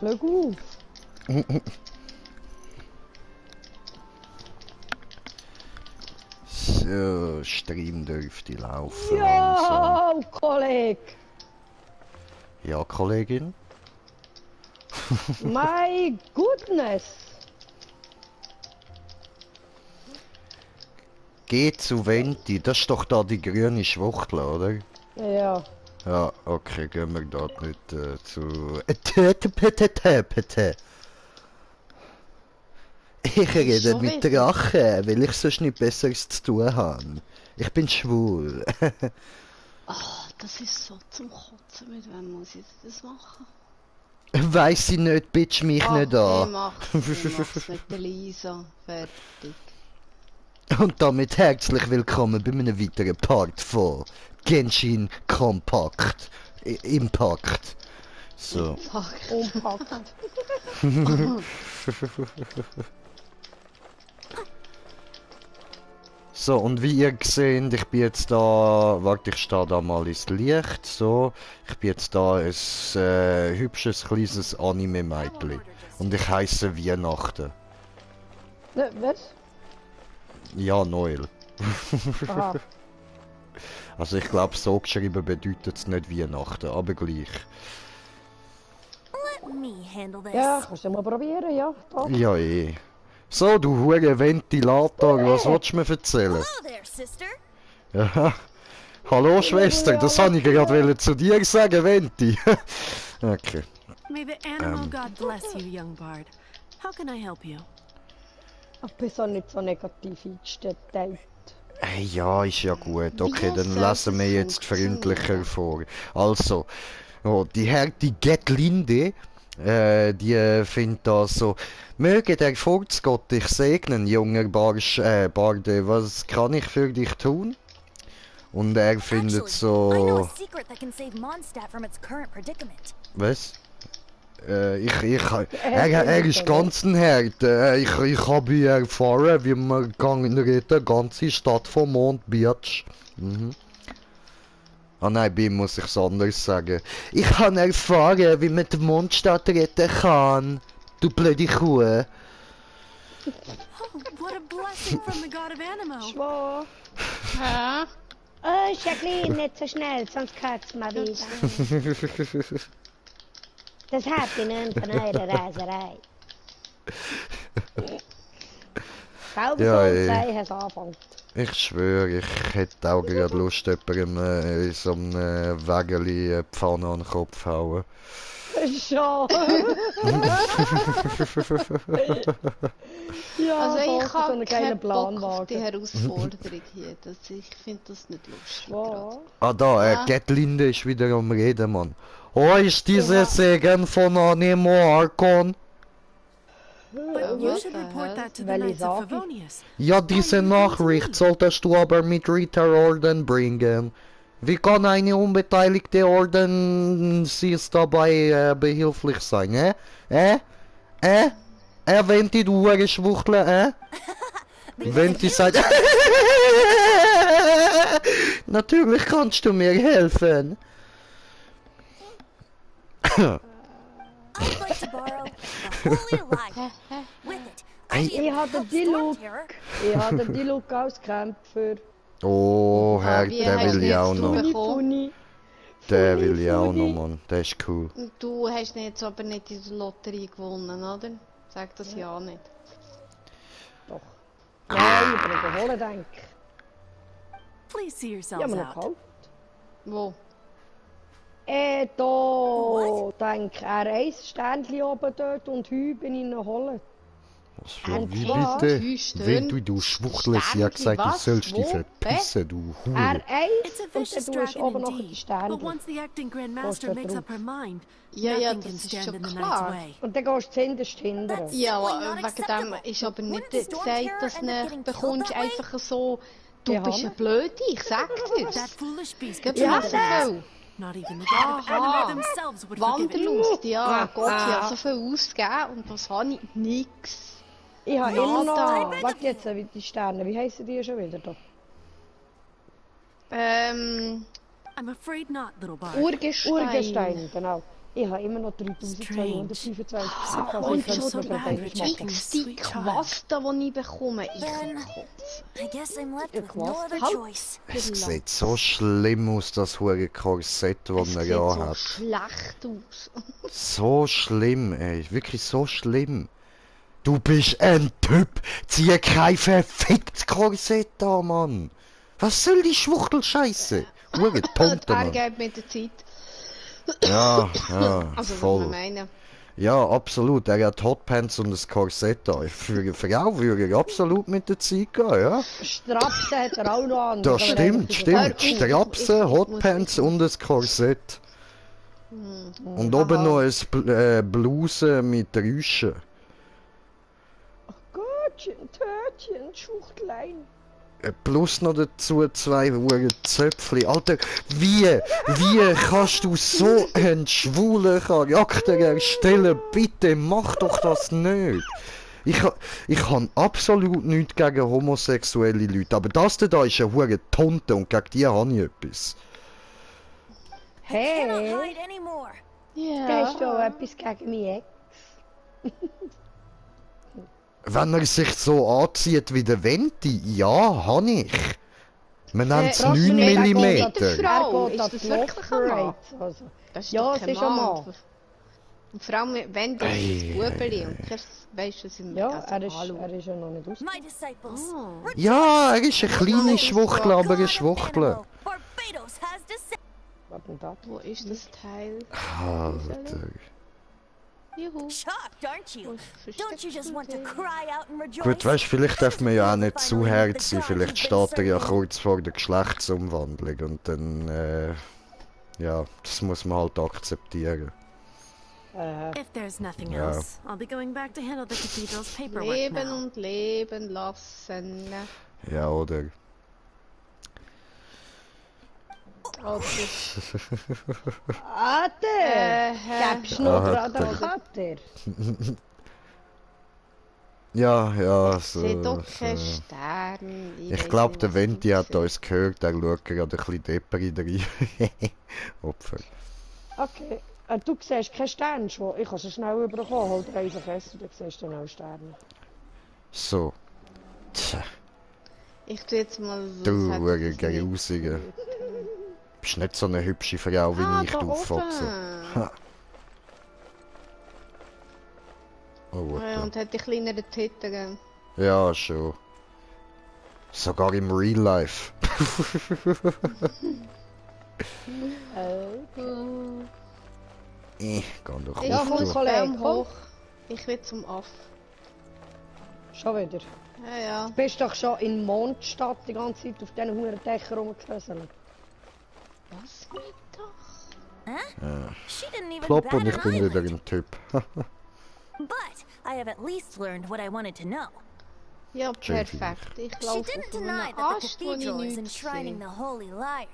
Schlag auf. So, Stream dürfte laufen. Ja, Kollege. Ja, Kollegin? My goodness. Geh zu Venti, das ist doch da die grüne Schwuchtel, oder? Ja. Ja, okay, gehen wir dort nicht zu... Ich rede mit Drachen, weil ich sonst nicht Besseres zu tun habe. Ich bin schwul. Ach, das ist so zum Kotzen. Mit wem muss ich das machen? Weiss ich nicht, bitch mich nicht an. Ich mach's mit der Lisa. Fertig. Und damit herzlich willkommen bei einem weiteren Part von Genshin Compact. Impact. So. Umpackt. So, und wie ihr seht, ich bin jetzt da... Warte, ich stehe da mal ins Licht. So. Ich bin jetzt da ein hübsches, kleines Anime-Mädchen. Und ich heiße Weihnachten. Ne, was? Ja, Noel. Aha. Also ich glaube, so geschrieben bedeutet es nicht Weihnachten, aber gleich. Ja, kannst du mal probieren, ja. Doch. Ja, eh. So, du hure Ventilator, was willst du mir erzählen? Ja. Hallo Schwester, das habe ich gerade zu dir sagen, Venti. Okay. May the animal God bless you, young bard. How can I help you? Ich bin so nicht so negativ eingestellt. Hey, ja, ist ja gut. Okay, dann lesen wir jetzt freundlicher vor. Also, oh, die Herr, die Getlinde, die findet da so, möge der Furzgott dich segnen, junger Barde, was kann ich für dich tun? Und er findet so... Was? Er ist ganz ein Herd. Ich habe erfahren, wie man die ganze Stadt vom Mond Bitch. Mhm. Ah nein, bei ihm muss ich es anders sagen. Ich habe erfahren, wie man die Mondstadt retten kann. Du blöde Kuh. Oh, what a blessing from the god of Animo. Schwa. Hä? Oh, Jacqueline, nicht so schnell, sonst hört's mal wieder. Das hat ich nicht von eurer Reiserei. Selber Ja, soll sein, es anfängt. Ich schwöre, ich hätte auch gerade Lust, jemandem in so einem Wägeli Pfanne an den Kopf zu hauen. Schon. Ja, Also ich so habe einen keinen Bock auf Planwagen. die Herausforderung hier. Ich finde das nicht lustig. Schwa. Ah da, Getlinde ist wieder am Reden, Mann. Oh, ist dieser Segen von Anemo Archon? But you should report that to the Knights of Favonius. Ja, diese Nachricht solltest du aber mit Ritterorden bringen. Wie kann eine unbeteiligte Orden sich dabei behilflich sein, Venti, du Schwuchtel, Venti sagt... Natürlich kannst du mir helfen. Ich habe den Look ausgekämpft für Oh, Herr, Wie der hast will du ich auch jetzt noch. Funi. Der will ich auch noch, Mann. Der ist cool. Du hast jetzt aber nicht in der Lotterie gewonnen, oder? Sag das ja nicht. Doch. Ja, ich bin überholen, denke ich. Please see Ich yourselves habe noch out. gekauft. Wo? Da, denke ich, R1 Ständchen oben dort und heute bin ich noch holen. Was für Und wie zwar- bitte? Wenn Du Schwuchtel, sie hat gesagt, du was? sollst dich Wo? verpissen, du Hure. R1 It's a und vicious dann tust du dragon oben noch die indeed. But Ständchen. once the acting Grandmaster Kostet makes drauf. up her mind, Ja, nothing das can ist stand schon in the klar. Knight's way. Und dann gehst du zuhinterst hinterher. Ja, wegen dem ist aber nicht gesagt, dass du nicht bekommst einfach so... Du Ja, bist ne? ein Blöde, ich sag dir's. That foolish beast Gibt could ja, do so nothing. viel. Not even the god of Animo Aha. themselves would forgive it. Wanderlust, ja, Gott, ich habe so viel ausgegeben und was habe ich? Nix. Ich habe immer Nada. noch... Warte jetzt, wie die Sterne, wie heissen die schon wieder da? I'm afraid not, little bard. Urgestein. Urgestein, genau. Ich habe immer noch 3225 Stück. Also Und ich schon könnte die mir das machen. x-te Quaste, die ich bekomme. Ich Then, kotze. I guess I'm left Ja, with no was? other Halt. choice. Es sieht so schlimm aus, das hure Korsett, das Es er sieht ja so hat. schlecht aus. So schlimm, ey. Wirklich so schlimm. Du bist ein Typ. Zieh kein verficktes Korsett an, Mann. Was soll die Schwuchtelscheiße? Hure Die Tonte, Haare Mann. geht mit der Zeit. Ja, ja, Also, was wir voll. meinen. Ja, absolut. Er hat Hotpants und ein Korsett an. Für eine Frau würde ich absolut mit der Zeit gehen, ja. Strapsen hat er auch noch an. Das stimmt, stimmt. Ich Strapsen, muss- Hotpants und ein Korsett. Und Aha. oben noch ein Bluse mit Rüschen. Gottchen, Törtchen, Schuchtlein. Plus noch dazu 2 Uhren Zöpfli. Alter, wie kannst du so einen schwulen Charakter erstellen? Bitte mach doch das nicht. Ich habe absolut nichts gegen homosexuelle Leute, aber das da ist eine hure Tonte und gegen die habe ich etwas. Hey, Cannot hide anymore. hast du auch Ja. etwas gegen mich? Wenn er sich so anzieht wie der Venti, ja, habe ich. Man nennt es Ross, 9 wir reden mm. mit der Frau. Er geht Ist an das die wirklich ein Mann? Love also. Das ist Ja, doch es kein ist ein Mann. Mann. Und vor allem, wenn du Ei, ein Bubeli und kein weisst, was im Ja, er ist ja noch nicht aus. My disciples. Oh. Ja, er ist ein kleiner Schwuchtel, aber ein God of Schwuchtel. Animal, Barbados has descended. Was denn das? Wo ist das Teil? Alter. Juhu. Shocked, aren't you? Wo ist Don't you just want to cry out and rejoice? Gut, weißt, vielleicht darf man ja auch nicht zu hart sein. Vielleicht steht er ja kurz vor der Geschlechtsumwandlung und dann, ja, das muss man halt akzeptieren. If there's nothing Yeah. else, I'll be going back to handle the cathedral's paperwork Leben now. und leben lassen. Ja, oder? Oder Vater! Gibst du noch Aha, dran den Vater? Ja, ja, ich sehe so. doch keinen so. Stern. Ich glaube, der Venti hat uns. uns gehört, er schaut gerade ein bisschen depprig rein. Opfer. Okay. Du siehst keinen Stern schon. Ich kann sie schnell überkommen. Hol dir einfach essen, dann siehst du dann auch Sterne. So. Tja, Ich tue jetzt mal so. du, sagen, hure dass es nicht- Grusige. Bist nicht so eine hübsche Frau wie Ah, ich, da du oben. Fotze. Ha. Oh, Ja, what und hat die kleineren Titten. the- ja, schon. Sogar im Real Life. Geh doch Ich Ja, auf, komm, muss du. Kollege, Baum komm. hoch. Ich will zum Aff. Schon wieder. Ja, ja. Du bist doch schon in Mondstadt die ganze Zeit auf diesen hohen Dächern rumgefesselt. Was mit doch? She didn't even Klopp bat und ich an bin wieder eyelid. ein Typ. But I have at least learned what I wanted to know. Ja, Schön perfekt. Ich She laufe didn't auf deny einem that the Ast, wo ich cathedral is nichts enshrining sehe. the holy lyre.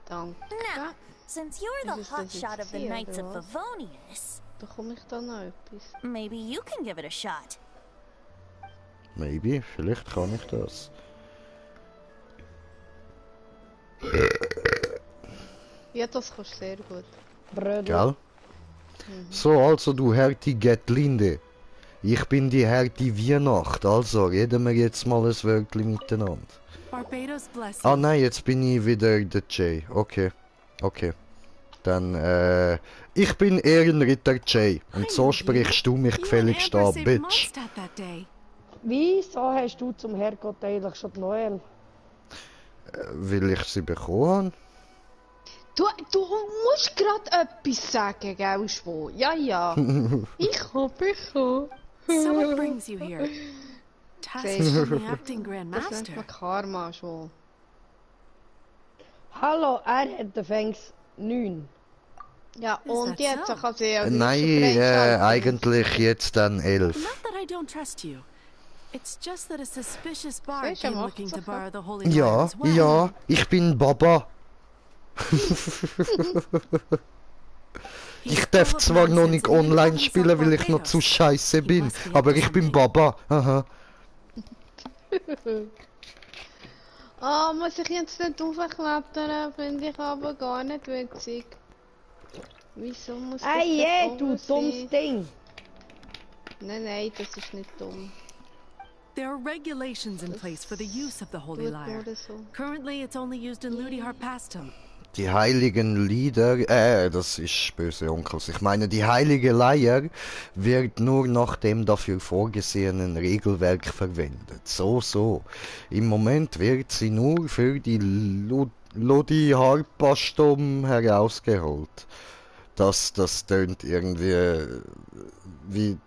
Danke. Now, since you're the Is this the hotshot of the Vixie or Knights of what? Favonius, Bekomme ich da noch etwas? maybe you can give it a shot. Maybe, vielleicht kann ich das. Ja, das kannst du sehr gut. Brödel. Gell? So, also du Herti Getlinde. Ich bin die Herti Weihnacht, also reden wir jetzt mal ein Wörtchen miteinander. Barbados bless Ah you. nein, jetzt bin ich wieder der Jay. Okay. Okay. Dann, ich bin Ehrenritter Jay. Und so sprichst du mich You and gefälligst Amber an, saved Bitch. Mondstadt that day. Wieso hast du zum Herrgott eigentlich schon die Noel? Will ich sie bekommen? Du musst gerade etwas sagen, gell, Schwo? Ja, ja. Ich habe bekommen. So what brings you here? Task from the acting Das nennt grandmaster. man Karma, Schwo. Hallo, er hat den Fängs 9. Ja, Is und that jetzt so? kann sie ja Nein, freischalten. eigentlich jetzt dann 11. Not that I don't trust you. It's just that a suspicious bard Siehst du, came macht looking to sich borrow the holy lyre Ja, as well. ja, ich bin Baba. He's Ich darf full of zwar noch nonsense nicht and even online calls spielen, himself weil ich noch Barbados. zu scheiße bin, must be up aber to ich bin something. Baba. Aha. Ah, muss ich jetzt nicht aufklettern? Finde ich aber gar nicht witzig. Wieso muss das Ey, denn je, du oben dummes sein? Ding. Nein, das ist nicht dumm. There are regulations in place for the use of the Holy Tut Lyre. nur so. Currently, it's only used in Ludi Harpastum. Die heiligen Lieder, das ist böse Onkels. Ich meine, die heilige Leier wird nur nach dem dafür vorgesehenen Regelwerk verwendet. So. Im Moment wird sie nur für die Lodi Harpastum herausgeholt. Das tönt irgendwie wie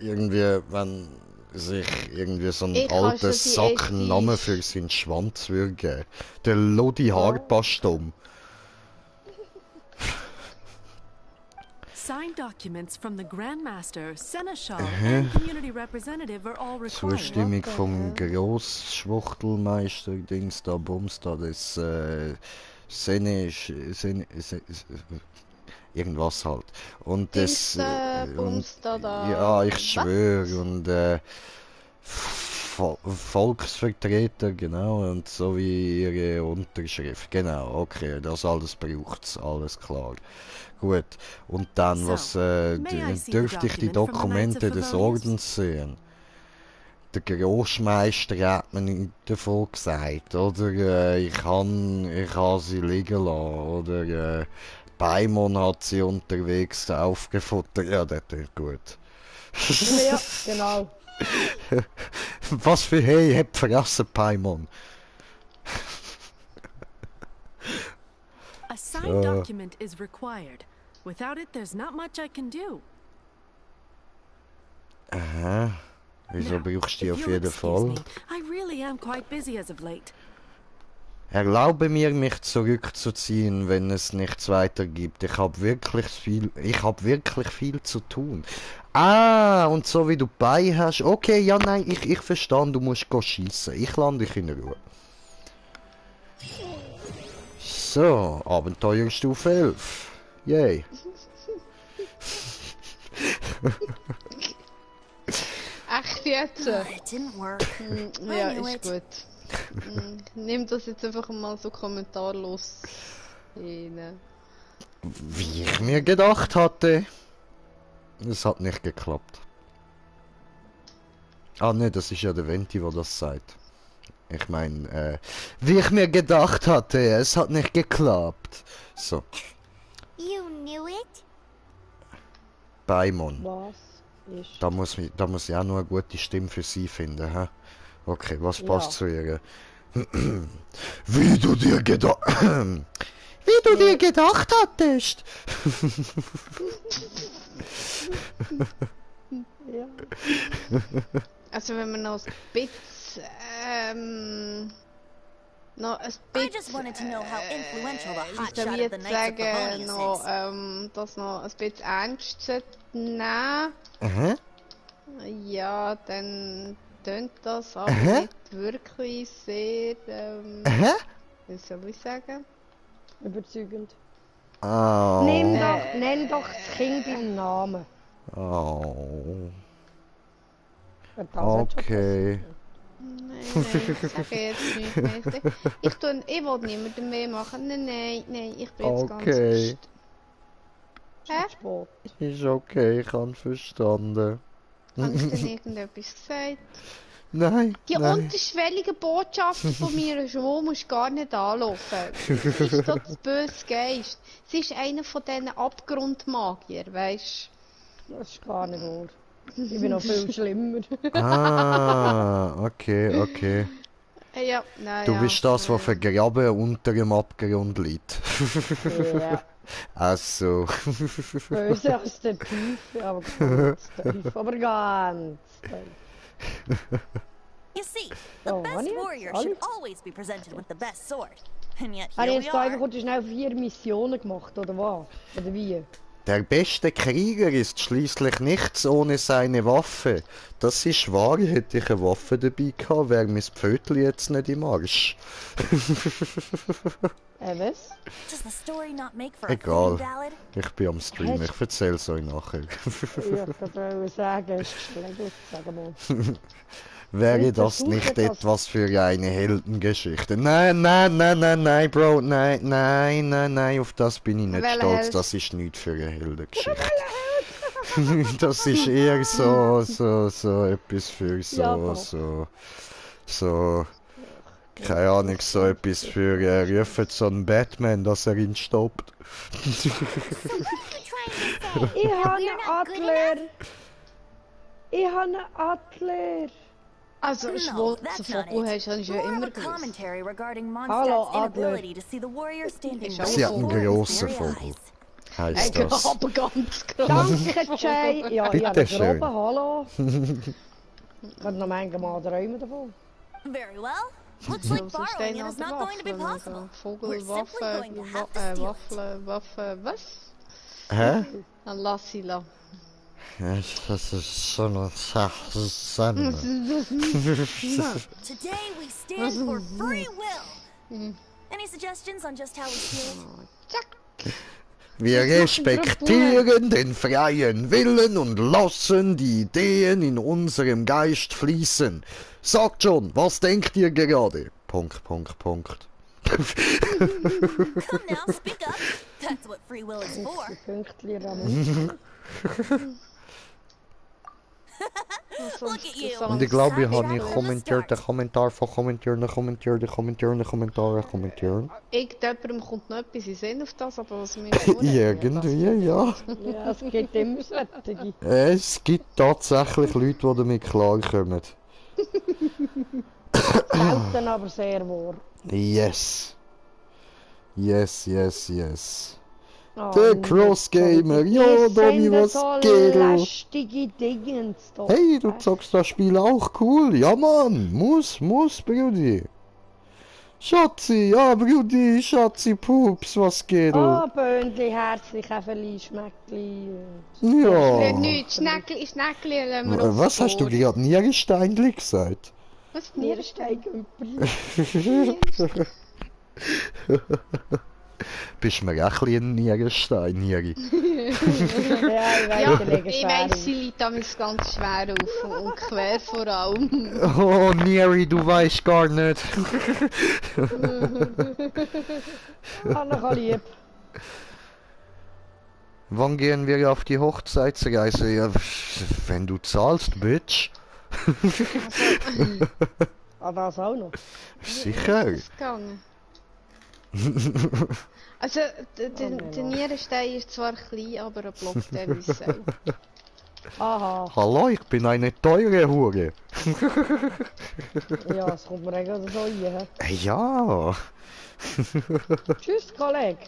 wenn sich irgendwie so ein Ich kann alter schon die Sack einen Namen erste- für seinen Schwanz würde geben. Der Lodi Harpastum. Signed documents from the Grand Master, Seneschal, and community representative are all required. Zustimmung vom Grossschwuchtelmeister Dings da Bums da des irgendwas halt. Und das Bums da. ja, ich Was? schwöre und Volksvertreter, genau, und so wie ihre Unterschrift, genau, okay, das alles braucht's, alles klar. Gut, und dann, was dürfte ich die Dokumente des Ordens sehen? Der Großmeister hat mir nichts davon gesagt, oder ich habe sie liegen lassen, oder Paimon hat sie unterwegs aufgefuttert, ja, das ist gut. Ja, genau. Was für Hey, habt vergessen, Paimon. A signed document is required. Without it, there's not much I can do. Aha. Wieso Now, brauchst du die if auf you'll jeden excuse Fall? me, I really am quite busy as of late. Erlaube mir, mich zurückzuziehen, wenn es nichts weiter gibt. Ich habe wirklich viel zu tun. Ah, und so wie du bei hast. Okay, ja, nein, ich verstehe, du musst schiessen. Ich lande dich in Ruhe. So, Abenteuerstufe 11. Yay. Echt jetzt? It didn't work. Ja, I knew ist it. gut. Nimm das jetzt einfach mal so kommentarlos hin. Wie ich mir gedacht hatte. Es hat nicht geklappt. Ah ne, das ist ja der Venti, der das sagt. Ich meine, wie ich mir gedacht hatte, es hat nicht geklappt. So, You knew it? Paimon. Was ist? Da muss ich auch noch eine gute Stimme für sie finden, hä? Okay, was passt Ja. zu ihr? Wie du dir gedacht... Wie du dir gedacht hattest! Ja. Also wenn man noch ein bisschen... noch ein bisschen... I just wanted to know how influential the wie hotshot soll of ich the jetzt Knights of sagen, noch, Favonius is. das noch ein bisschen ernst zu nehmen. Aha. Ja, dann tönt das aber Aha. nicht wirklich sehr... Aha. wie soll ich sagen? Überzeugend. Oh. Nenn doch das Kind beim Namen. Oh. Und das hat schon Okay. Nein, ich sage jetzt nichts mehr. Ich will niemandem mehr machen. Nein, ich bin jetzt ganz Okay. Hä? Sport. Ist okay, ich habe verstanden. Habe ich denn irgendetwas gesagt? Nein, Die nein. unterschwelligen Botschaften von mir schon musst du gar nicht anlaufen. Sie ist doch das böse Geist. Sie ist einer von diesen Abgrundmagier, weisst Das ist gar nicht wahr. Ich bin noch viel schlimmer. Ah, okay. du? Ja, nein. Du bist das, was vergraben unter dem Abgrund liegt. Ja. Also. Böse aus der Tiefe, aber ganz tief. Aber ganz tief. You see, the Oh, best honey, warrior Olive. should always be presented with the best sword. And yet Habe here ich we jetzt da are. einfach kurz schnell 4 Missionen gemacht, oder was? Oder wie? Der beste Krieger ist schließlich nichts ohne seine Waffe. Das ist wahr, hätte ich eine Waffe dabei gehabt, wäre mein Pfötli jetzt nicht im Arsch. Was? Does the story not make for a Egal. fitting ballad? Ich bin am Stream, ich erzähl's euch nachher. Ich kann sagen, es ist schlecht, sag mal. Wäre das nicht etwas für eine Heldengeschichte? Nein, Bro, nein, auf das bin ich nicht stolz. Das ist nicht für eine Heldengeschichte. Das ist eher so etwas für so, keine Ahnung, so etwas für, rufen so einen Batman, dass er ihn stoppt. Ich habe einen Adler. Ich habe einen Adler. Also, schwarzer Vogel hast du ja immer gewusst. Hallo, Adler. Sie hat einen grossen Vogel. Heißt das. Aber ganz groß. Danke, Jay. Ja, ich habe einen schön. groben, hallo. Ich kann noch manchmal träumen davon. Very well. Looks like borrowing it is not going to be possible. We're simply going to have to steal it. Waffe, was? Hä? Dann lass sie la. Das ist so eine Sache. Today we stand for free will. Any suggestions on just how we steal it? Wir respektieren den freien Willen und lassen die Ideen in unserem Geist fließen. Sagt schon, was denkt ihr gerade? Punkt. Come now, speak up. That's what free will is for. Pünktchen am Look at you. Und ich glaube, ich habe nicht kommentiert, den Kommentar von kommentieren. Irgendjemandem kommt noch etwas in Sinn auf das, aber was mir Irgendwie, ja. Ja, es gibt immer solche. Es gibt tatsächlich Leute, die damit klarkommen. Selten, aber sehr wahr. Yes. Oh, Der Crossgamer, ja, Domi, was geht? Lästige Dingens da. Hey, du zockst das Spiel auch cool. Ja, Mann, muss, Brudi. Schatzi, ja, Brudi, Schatzi, Pups, was geht? Oh, Böndli, herzlich, Äffeli, Schmeckli. Ja. Nichts, Schneckli lassen wir Was hast du gerade Nierensteinli gesagt? Was? Nierensteingümperli. Bist mir auch ein bisschen ein Nierenstein, Nieri. Ja, ich weiss, sie liegt damals ganz schwer auf und quer vor allem. Oh, Nieri, du weißt gar nicht. Anna lieb. Wann gehen wir auf die Hochzeitsreise? Ja, wenn du zahlst, Bitch. Ah, das auch noch. Sicher. Gegangen. Also, der Nierenstein ist zwar klein, aber ein Block, der muss sein. Aha. Hallo, ich bin eine teure Hure. Ja, es kommt mir eigentlich so rein. Ja. Tschüss, Kollege.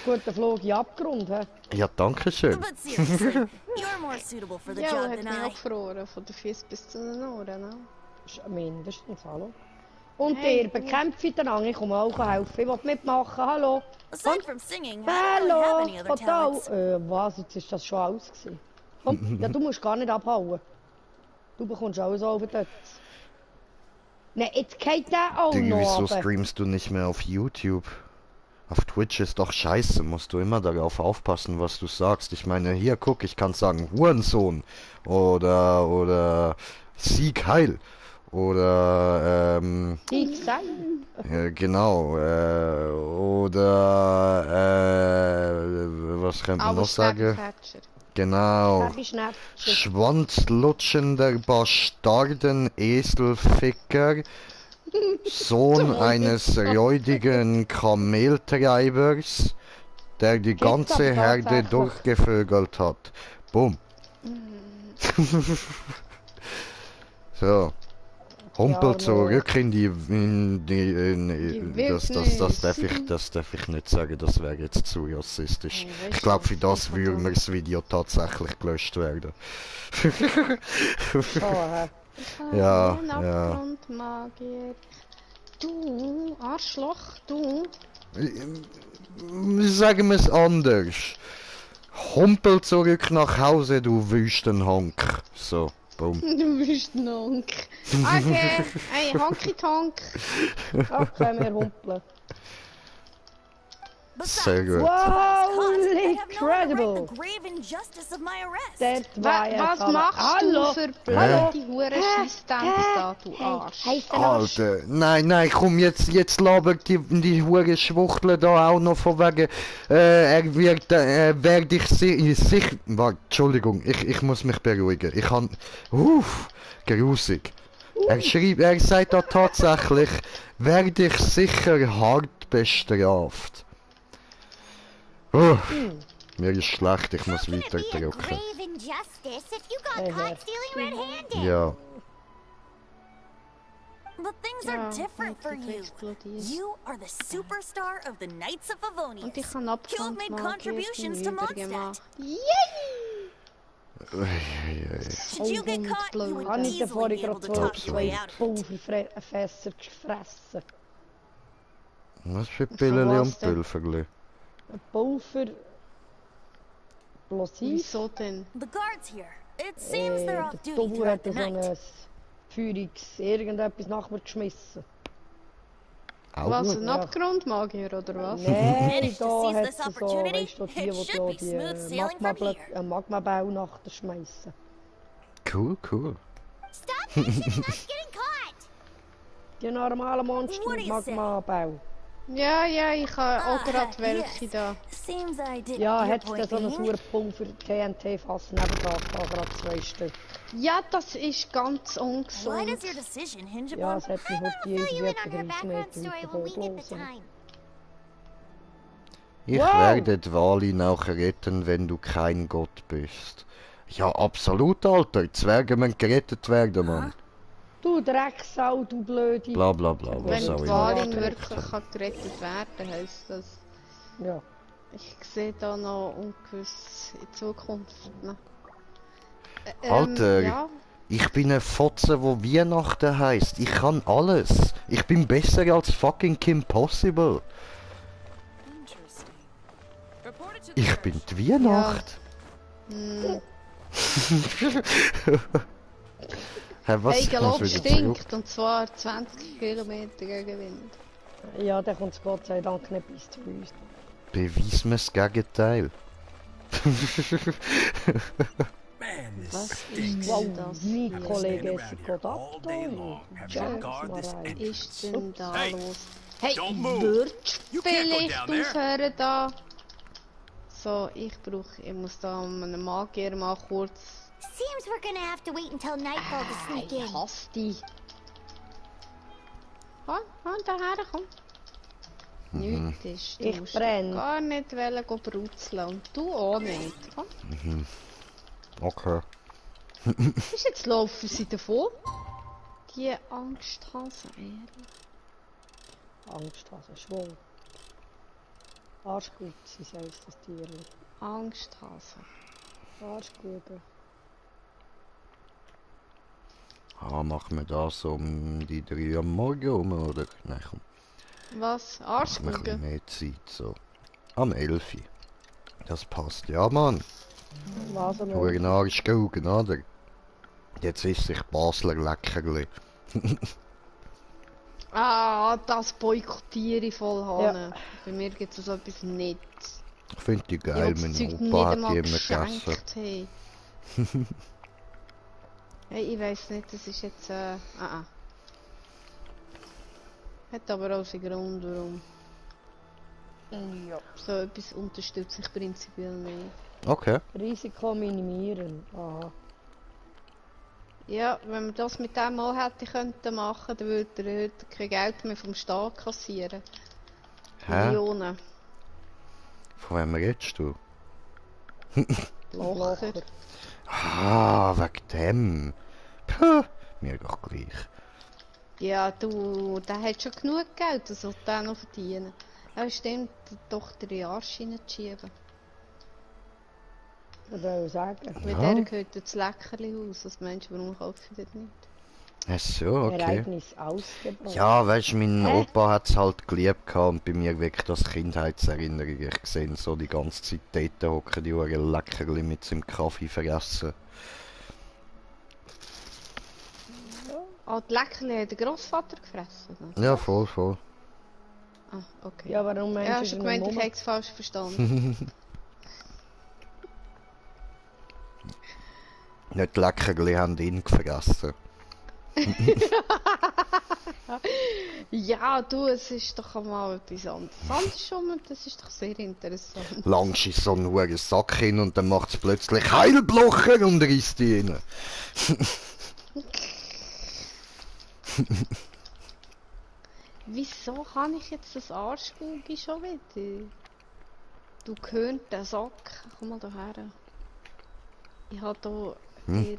Guter Flug in Abgrund, hä? Ja, danke schön. But seriously, you're more suitable for the Ja, job hat than mich I. auch gefroren, von den Füßen bis zu den Ohren. Ne? Mindestens, hallo. Und Hey, ihr bekämpft miteinander, ich komme auch helfen. Ich will mitmachen, hallo. Aside from singing, I don't really have Hallo, any other talents. Was, jetzt ist das schon alles gewesen. Komm, ja, du musst gar nicht abhauen. Du bekommst alles over dort. Ne, jetzt geht der auch Digga, noch wieso runter. streamst du nicht mehr auf YouTube? Auf Twitch ist doch scheiße, musst du immer darauf aufpassen, was du sagst. Ich meine, hier, guck, ich kann sagen Hurensohn oder Sieg heil oder Ich sein. genau oder was kann man noch sagen? Genau. Schwanzlutschender Bastarden Eselficker, Sohn eines räudigen Kameltreibers, der die ganze Herde durchgevögelt hat. Bumm. So. Humpel zurück in die das darf ich nicht sagen, das wäre jetzt zu rassistisch. Ich glaube, für das würde mir das Video tatsächlich gelöscht werden. Ja. Abgrundmagier. Du, Arschloch, du. Sagen wir es anders. Humpel zurück nach Hause, du Wüstenhonk. So. Boom. Du bist ein Honk. Okay, hey, Honky-Tonk. Ach, können wir humpeln. Sehr gut. Holy credible! credible! The grave injustice of my arrest. Dort war Was jetzt aber- machst Hallo? du für blöde Hure-Scheissstände da, du Arsch? Heisst der noch Alter, nein, komm, jetzt labert die hure Schwuchtel da auch noch von wegen, er wird, werde ich sich, warte, Entschuldigung, ich muss mich beruhigen, ich kann, grusig. Er sagt da tatsächlich, werde ich sicher hart bestraft. Mir ist schlecht, ich muss weiter drücken. Ja. But things Ja, are different for jetzt you. explodiert. You are the superstar of the Knights of Favonius. Und ich habe You've Abstand made mal contributions to Mondstadt. gemacht. Should you get caught, you would Habe ich easily davor be gerade able to talk your way zwei out of it. Pulverfässer gefressen. Was für Pilleli was und denn? Pülferli? Ein Pulver... Plosiv. Wieso denn? The guards here. It seems they're off Der duty Tobu throughout hat the so night. ein irgendetwas nach mir geschmissen. Auch Was, gut. ein Abgrundmagier oder was? Nein, Managed to da seize hat this sie so, opportunity? weißt du, die It should be die smooth sailing from Magmabau nach der schmeißen. Cool. Stop mentioning us getting caught! Die normalen Monster What mit do you say? Magmabau. Ja, ich habe auch gerade welche yes. da. Seems I did Ja, your hat da so ein point being. Urpulver TNT-Fass nebendran, da gerade 2 Stück. Ja, das ist ganz Why does your ungesund. decision hinge Ja, upon... es hat mich heute Fill you irgendwie in etwa on her 30 background Meter story weiter when we get the vorgelassen. time. Ich Wow. werde die Wali auch retten, wenn du kein Gott bist. Ja, absolut, Alter. Zwerge müssen gerettet werden, Mann. Du Drecksau, du Blöde. Bla bla bla, was Wenn auch die immer. Walin wirklich kann gerettet werden, heisst das. Ja. Ich sehe da noch ungewiss in Zukunft. Ne? Alter. Ja, Ich bin ein Fotze, wo Weihnachten heisst. Ich kann alles. Ich bin besser als fucking Kim Possible. Interesting. Report it to the Ich church. bin die Weihnacht. Hä, was? Ich muss Eigenlob wieder zurück. stinkt und zwar 20 Kilometer gegen Wind. Ja, der kommt Gott sei Dank nicht bis zu uns. Beweis mir das Gegenteil. Was ist Wow, denn das? mein hier? Kollege ist gerade Was ist denn da Hey, los? Hey, don't move. würdest You du can't go vielleicht down there. aufhören da? So, ich muss da einen Magier mal kurz... Seems we're gonna have to wait until nightfall to sneak Ich in. hasse dich. Komm, daher, komm. Nichts ist. Du Ich musst brenn. gar nicht wollen go brutzeln und du auch nicht. Komm. Okay. Ist jetzt laufen sie davon? Die Angsthasen, Angsthase, schwul. Arschgut, sie heißt das Tierli. Angsthasen. Arschgube. Ah, machen wir das um die 3 am Morgen rum, oder? Nein, komm. Was? Machen wir ein bisschen Arschgucken? mehr Zeit, so. Am 11. Das passt, ja, Mann. Was Nur ein Arschgucken, oder? Jetzt ist sich Basler Leckerli. Ah, das boykottiere ich voll, Hanne. Bei mir gibt es so etwas nicht. Ich finde die Die geil, das mein Zeug nicht Opa hat einmal die immer gegessen. geschenkt haben. Hey, ich weiss nicht, das ist jetzt Hat aber auch seinen Grund, warum. Ja. So etwas unterstütze ich prinzipiell nicht. Okay. Risiko minimieren. Aha. Ja, wenn man das mit dem mal hätte können machen, dann würde er heute kein Geld mehr vom Staat kassieren. Hä? Millionen. Von wem redest du? Locher. Ah, wegen dem. Puh, mir doch gleich. Ja, du, der hat schon genug Geld, das soll der noch verdienen. Ja, stimmt, die Tochter in die Arsch hineinschieben. Was soll ich sagen? Mit Ja. der gehört das Leckerli aus, das Mensch, warum kaufen die das nicht? Ach so, okay. Ereignis ausgebrochen. Ja, weißt du, mein Hä? Opa hat es halt geliebt gehabt und bei mir weckt das Kindheitserinnerung. Ich sehe so die ganze Zeit dort hocken, die Uhren Leckerli mit seinem Kaffee fressen. Ah, die Leckerli hat der Grossvater gefressen. oder? Ja, voll. Ah, okay. Ja, warum meinst Ja, du schon eine gemeint, ich Mama? hätte es falsch verstanden. Nicht Leckerli haben ihn gefressen. Ja, du, es ist doch einmal etwas anderes. Das ist doch sehr interessant. Langst in so einen hohen Sack hin und dann macht es plötzlich Heilblocher und reißt die rein. Wieso kann ich jetzt das Arschgugi schon wieder? Du gehört den Sack. Komm mal daher. Ich habe hier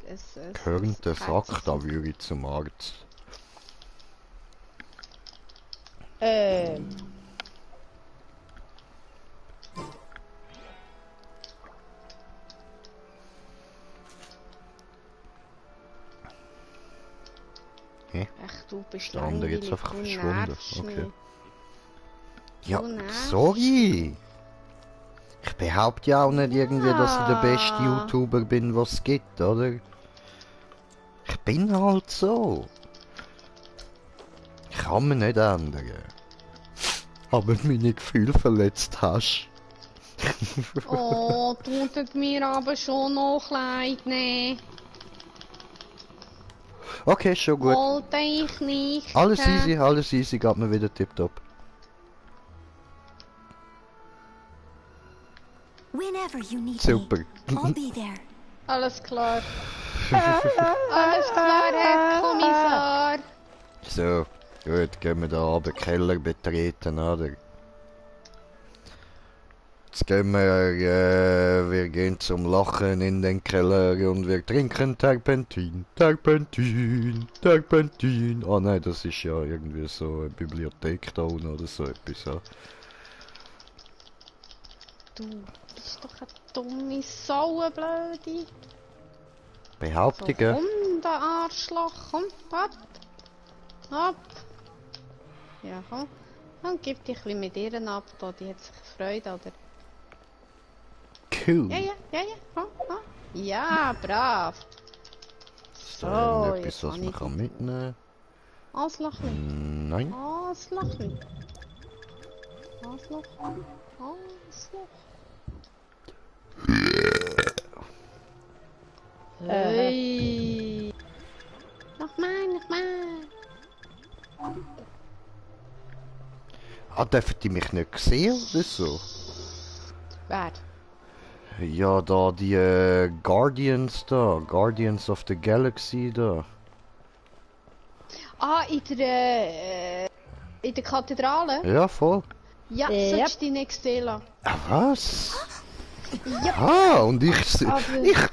Gehört der Sack, da würde ich zum Arzt. Hä? Echt, du bist Ist der andere jetzt langweilig, einfach du verschwunden? nervst Okay. mich. Ja, Du nervst sorry. Ich behaupte ja auch nicht irgendwie, dass ich der beste Ja. YouTuber bin, was es gibt, oder? Ich bin halt so. Ich kann mich nicht ändern. Aber meine Gefühle verletzt hast. Oh, tut mir aber schon noch leid, ne? Okay, schon gut. Wollte ich nicht. Alles easy, geht mir wieder tipptopp. Whenever you need Super. me, I'll be there. Alles klar. Alles klar, Herr Kommissar. So, gut, gehen wir da runter, Keller betreten, oder? Jetzt gehen wir gehen zum Lachen in den Keller und wir trinken Terpentin, Terpentin, Terpentin. Ah nein, das ist ja irgendwie so eine Bibliothek da unten oder so etwas, ja. Du bist doch eine dumme Sau, Blöde. Behauptungen? Komm, der Arschloch, komm, ab. Ab. Ja, komm. Dann gib dich ein bisschen mit ihr ab, da. Die hat sich gefreut, oder? Cool. Ja, komm, komm. Ja, brav. So, So, etwas, jetzt was habe man ich kann mitnehmen Arschloch nicht. Nein. Arschloch nicht. Arschloch. Arschloch. Hey. Nochmal. Ah, dürfen die mich nicht sehen oder so? Wer? Ja, da die Guardians da, Guardians of the Galaxy da. Ah, in der Kathedrale? Ja, voll. Ja, Yep. sollst du dich nicht sehen lassen. Ah, was? Ja. Ah, und ich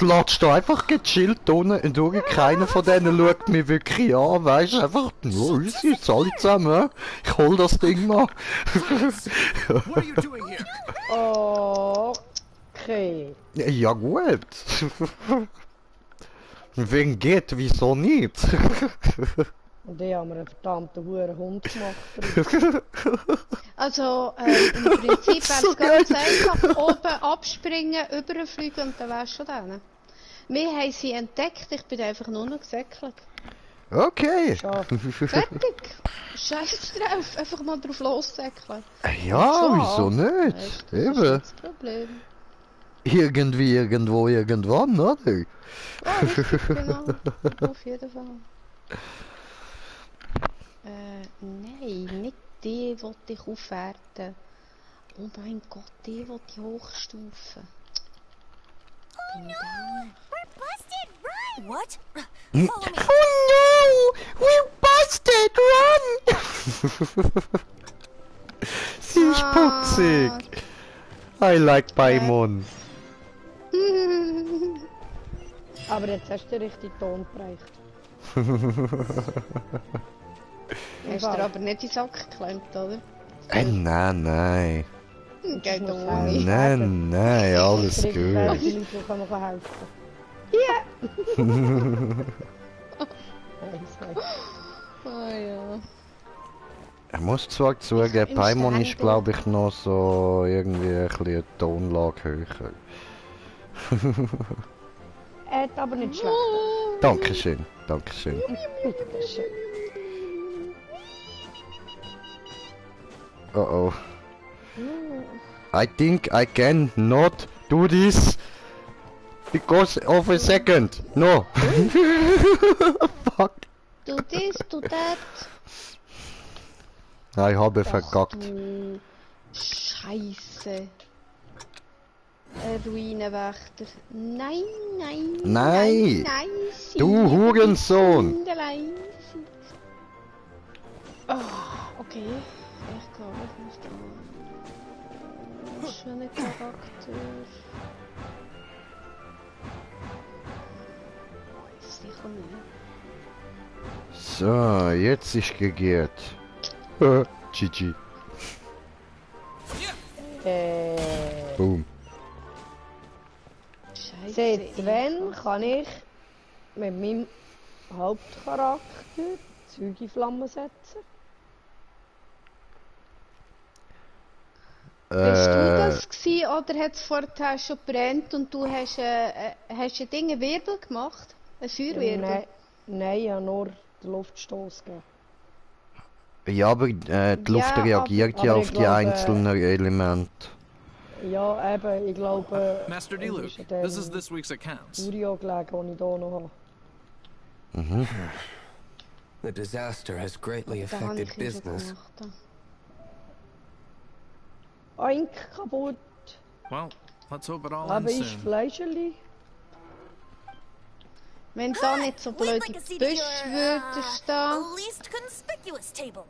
latsch da einfach gechillt unten durch. Keiner von denen schaut mich wirklich an, weißt du, einfach nur uns jetzt alle zusammen. Hä? Ich hol das Ding mal. What are you doing here? Okay. Ja gut. Wenn geht, wieso nicht? Und die haben wir einen verdammten huren Hund gemacht. Also, im Prinzip wäre es ganz einfach, oben abspringen, überfliegen und dann wär's schon dran. Wir haben sie entdeckt, ich bin einfach nur noch gesäckelt. Okay. Schade. Fertig! Scheiß drauf, einfach mal drauf lossäckeln. Ja, Schon. wieso nicht? Das ist Eben. das Problem. Irgendwie, irgendwo, irgendwann, oder? Ja, richtig, genau. Auf jeden Fall. Nein, nicht die wollte ich aufwerten. Oh mein Gott, die wollte ich hochstufen. Oh no! We're busted! Run! What? Oh Follow me. no! We're busted! Run! Sie ist putzig! I like Paimon. Aber jetzt hast du den richtigen Ton gereicht. Hast du dir aber nicht in den Sack geklemmt, oder? Nein. Geht doch muss nicht. Nein, alles Die gut. Leute, die können helfen. Ah ja. Ich muss zwar zugeben, Im Paimon ist Steinbruch. glaube ich noch so irgendwie ein bisschen eine Tonlage höher. Er hat aber nicht schlecht. Dankeschön. Bitte schön. Uh-oh. I think I can not do this because of a second. No. Fuck. Du dies, du das. Ich habe verkackt. Scheiße. Ein Ruinenwächter. Nein, nein. Nein. Nein, Du Hurensohn. Oh, okay. Ich glaube, ich muss da. Schöner Charakter. Sicher nicht. So, jetzt ist gegiert. GG. Boom. Scheiße. Seit wann kann ich mit meinem Hauptcharakter Zeug in Flammen setzen? Bist du das gewesen, oder hat es vorher schon gebrannt und du hast ein Ding, einen Wirbel gemacht? Ein Feuerwirbel? Nein, ich habe nur den Luftstoß gegeben. Ja, aber die Luft reagiert ja auf die einzelnen Elemente. Ja, eben, ich glaube... Master D-Luke, this is this week's accounts. Urio gelegen, den ich hier noch habe. Mhm. The disaster has greatly affected business. Eink kaputt. Well, let's hope it all Aber ends ist soon. Fleischerli. Wenn da nicht so blöd We'd like to ins see Büsch your, würde stehen. least conspicuous table.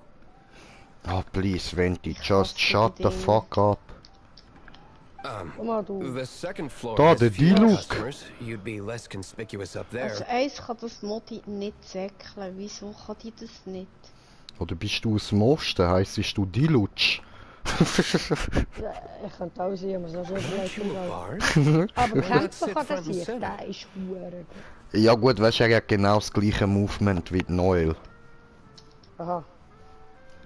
Oh, please, Venti, just shut the fuck up. Guck mal, du. The second floor Da, has der fewer D-Luke. customers. You'd be less conspicuous up there. Also eins kann das Modi nicht säckeln. Wieso kann die das nicht? Oder bist du aus dem Osten, heisst du Dilutsch? Ja, ich könnte auch sein, aber so schön Aren't you a vielleicht bard? Aber kämpfen sit kann front das and nicht, center. der ist verdammt. Ja gut, weißt du, er hat genau das gleiche Movement wie Noel. Aha.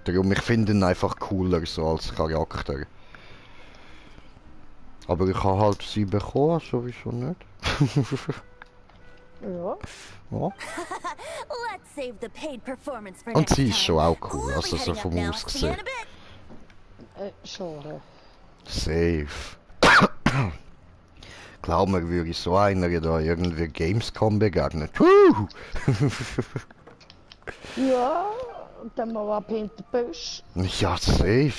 Darum, ich finde ihn einfach cooler so als Charakter. Aber ich habe halt sie bekommen, sowieso nicht. Ja. Ja. Let's save the paid performance for Und next sie ist time. schon auch cool, We'll be also so heading up vom now. Aussehen. See you in a bit. Schon. Safe. Glaub mir, würde ich so einer da irgendwie Gamescom begegnen. Ja, und dann mal ab hinter den Busch. Ja, safe.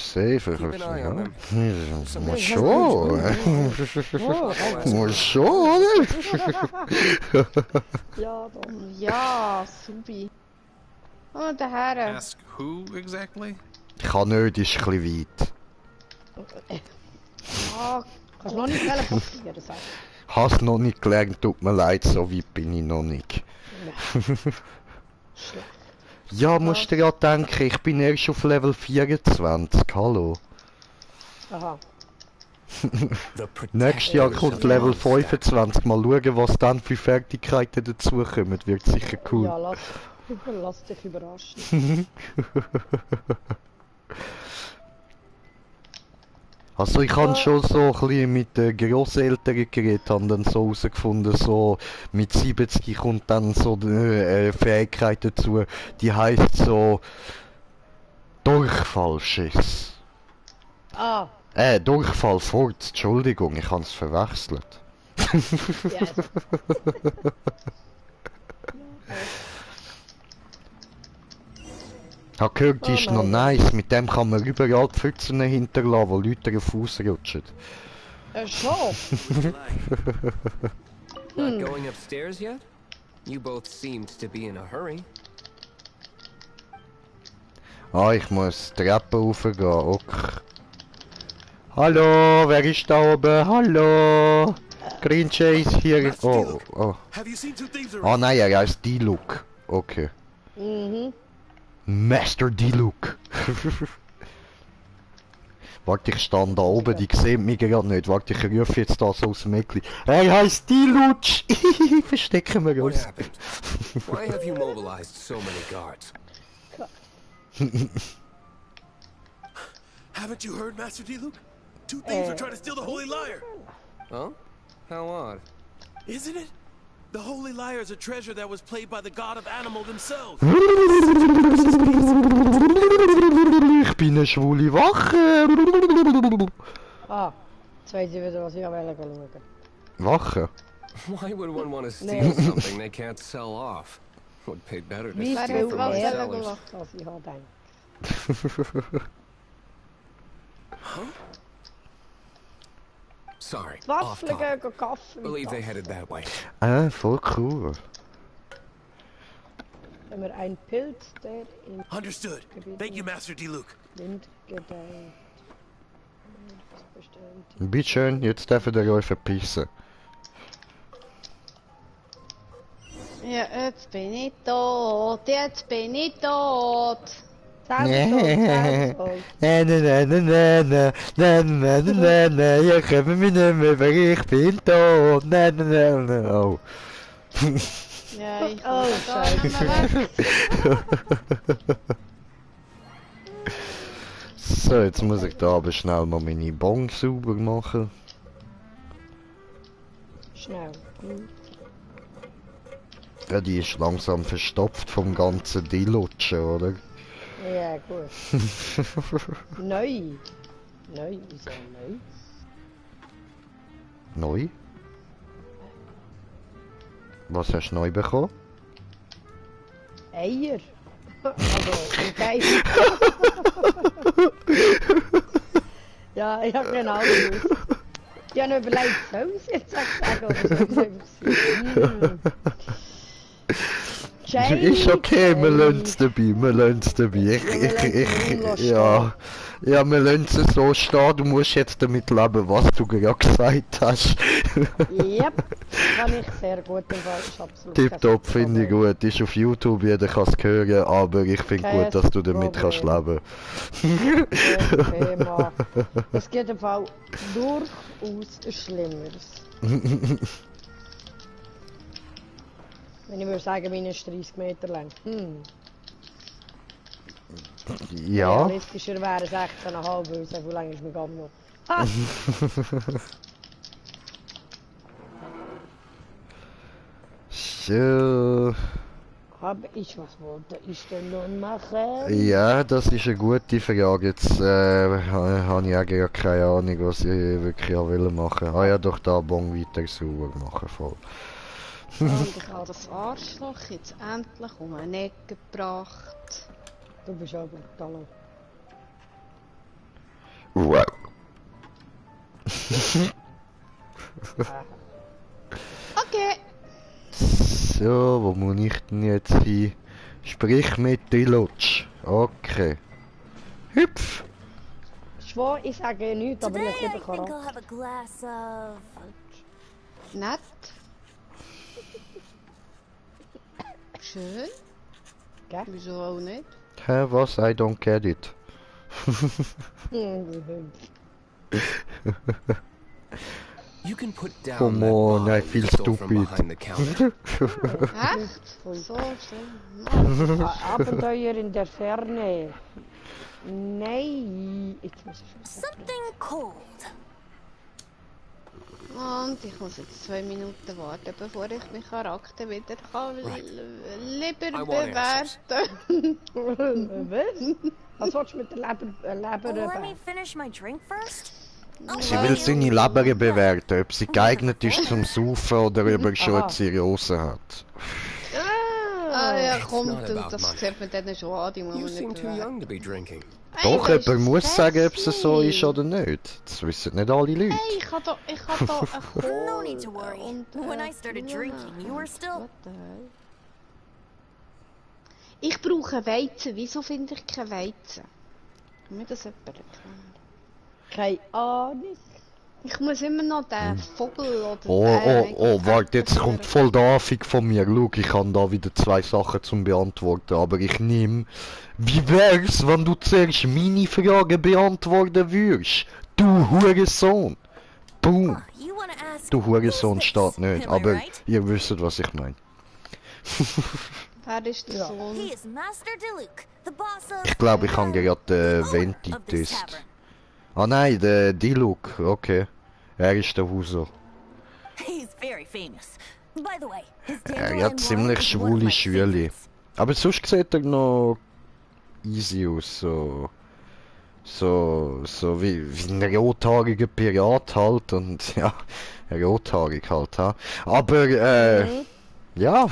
Keep an eye on Ja. them. Muss schon. Muss schon, oder? Ja, doch. Ja, subi. Oh, daher. Ask who exactly? Kann nicht, ist ein bisschen weit. Ah, Kannst du noch nicht teleportieren, sag Hast noch nicht gelernt, tut mir leid, so weit bin ich noch nicht. Ja, musst du ja denken, ich bin erst auf Level 24, hallo. Aha. Nächstes Jahr kommt Level 25, mal schauen, was dann für Fertigkeiten dazukommen, wird sicher cool. Ja, lass dich überraschen. Also ich habe schon so ein bisschen mit den Grosseltern geredet, haben dann so herausgefunden, so mit 70 kommt dann so die Fähigkeit dazu, die heisst so Durchfallschiss. Ah, Durchfallfort, Entschuldigung, ich habe es verwechselt. ja. Ich habe gehört, die ist noch nice, mit dem kann man überall Pfützen hinterlassen, wo Leute auf Fuß rutschen. Schon. Not going upstairs yet? You both seemed to be in a hurry. Ah, ich muss die Treppe raufgehen, okay. Hallo, wer ist da oben? Hallo! Green Chase hier. Oh, oh. Have you seen two thieves Ah nein, er heißt D-Luke. Okay. Mhm. Master D-Luke. Warte, ich stand da oben, die sehen mich gerade nicht. Warte, ich rufe jetzt da so aus dem Eckli. Er heißt D-Luke! Verstecken wir What uns. happened? Why have you mobilized so many guards? Haven't you heard, Master D-Luke? Two thieves are trying to steal the Holy Lyre. Huh? How odd. Isn't it? The Holy Lyre is a treasure that was played by the god of animal themselves. Ich bin eine schwule Wache. Ah, jetzt weiss ich wieder, was ich schauen wollte. Wache? Why would one want to steal something they can't sell off? Would pay better to Wie steal viel from mehr sellers. was ich habe gedacht. Sorry, Die off Waffeln topic. gehen Kaffee. Believe they headed that way. Ah, voll cool. Wenn wir einen Pilz, der im Understood. Thank you, Master Diluc. Wind gedeiht. Bestimmt. Bitte schön, jetzt dürft ihr euch verpissen. Ja, jetzt bin ich tot. Jetzt bin ich tot. Selbstschuld. Ja, können mich nicht mehr, weil ich bin tot. Oh. Ja, ich Oh, muss da nicht mehr weg. So, jetzt muss ich da aber schnell mal meine Bon sauber machen. Schnell. Ja, die ist langsam verstopft vom ganzen Dilutschen, oder? Ja, gut. Neu. Neu, wieso neu? Neu? Was hast du neu bekommen? Eier. Also, okay. Ja, ich hab genau gewusst. Ich hab noch überlegt, soll ich es jetzt sagen oder soll ich es einfach sagen? Ist okay, wir lassen es dabei, wir lassen es dabei. Ja, ja, wir lassen es so stehen, du musst jetzt damit leben, was du gerade gesagt hast. Yep, kann ich sehr gut im Fall, ist absolut Tipptopp, finde ich gut, ist auf YouTube, jeder kann es hören, aber ich finde Kein gut, dass du damit kannst leben. Thema. Es geht im Fall durchaus Schlimmeres. Wenn ich würde sagen, meine ist 30 Meter lang. Ja. Realistischer wäre 16,5, weil so lang ist mein Gamm noch. Ha! So. Aber was wollte ich denn nun machen? Ja, das ist eine gute Frage. Jetzt habe ich eigentlich keine Ahnung, was ich wirklich auch will machen. Ah ja, doch da Bon weiter sauber machen voll. Und ich habe das Arschloch jetzt endlich um eine Ecke gebracht. Du bist aber Talent. Wow. Okay. So, wo muss ich denn jetzt hin? Sprich mit Dilutsch. Okay. Hüpf! Schwor, ich sage nichts, aber Today ich I habe think I'll Charakter. have a glass of... Nett. Schön. Gell? Wieso auch nicht? Hä, was? I don't get it. You can put down Come that on, I bottle feel you stole from stupid. behind the counter. Echt? So schön. Abenteuer in der Ferne. Nein. Jetzt muss ich schon sagen. Something cold. Und ich muss jetzt 2 Minuten warten, bevor ich meinen Charakter wieder kann lieber I want answers. bewerten. Was? Was willst du mit der Leber Let me finish my drink first. Sie will seine Leber bewerten, ob sie geeignet ist zum Saufen oder ob er schon eine Zirrhose hat. Ah ja, It's komm, not du, about das money. sieht man dann schon an, die muss You man seem nicht too bewerten. young to be drinking. Doch, das jemand muss ist sagen, ob es so sexy. ist oder nicht. Das wissen nicht alle Leute. Hey, ich hab da einen Kohl. No need to worry. Und, When I started ja. drinking, you were still... What the hell? Ich brauche Weizen. Wieso finde ich kein Weizen? Kann mir das jemand erklären? Keine Ahnung. Ich muss immer noch den Vogel oder Oh, warte, jetzt kommt voll der Anfang von mir. Schau, ich habe da wieder 2 Sachen zum Beantworten, aber ich nehme... Wie wär's, wenn du zuerst meine Fragen beantworten würdest? Du Hurensohn! Boom! You wanna ask... Du Hurensohn who's steht this? nicht, Am I aber right? ihr wisst, was ich meine. Wer ist der Sohn? He is Master Diluc, the boss of... Ich glaube, ich habe gerade den of this Venti-Test. tavern. Ah nein, der Diluc, okay. Er ist der Huso. He's very famous. By the way, is Er Dandelion hat ziemlich Wine one of schwule my Schüle. favorites. Aber sonst sieht er noch easy aus, so wie ein rothaariger Pirat halt und ja, rothaarig halt, ha. Aber, ja.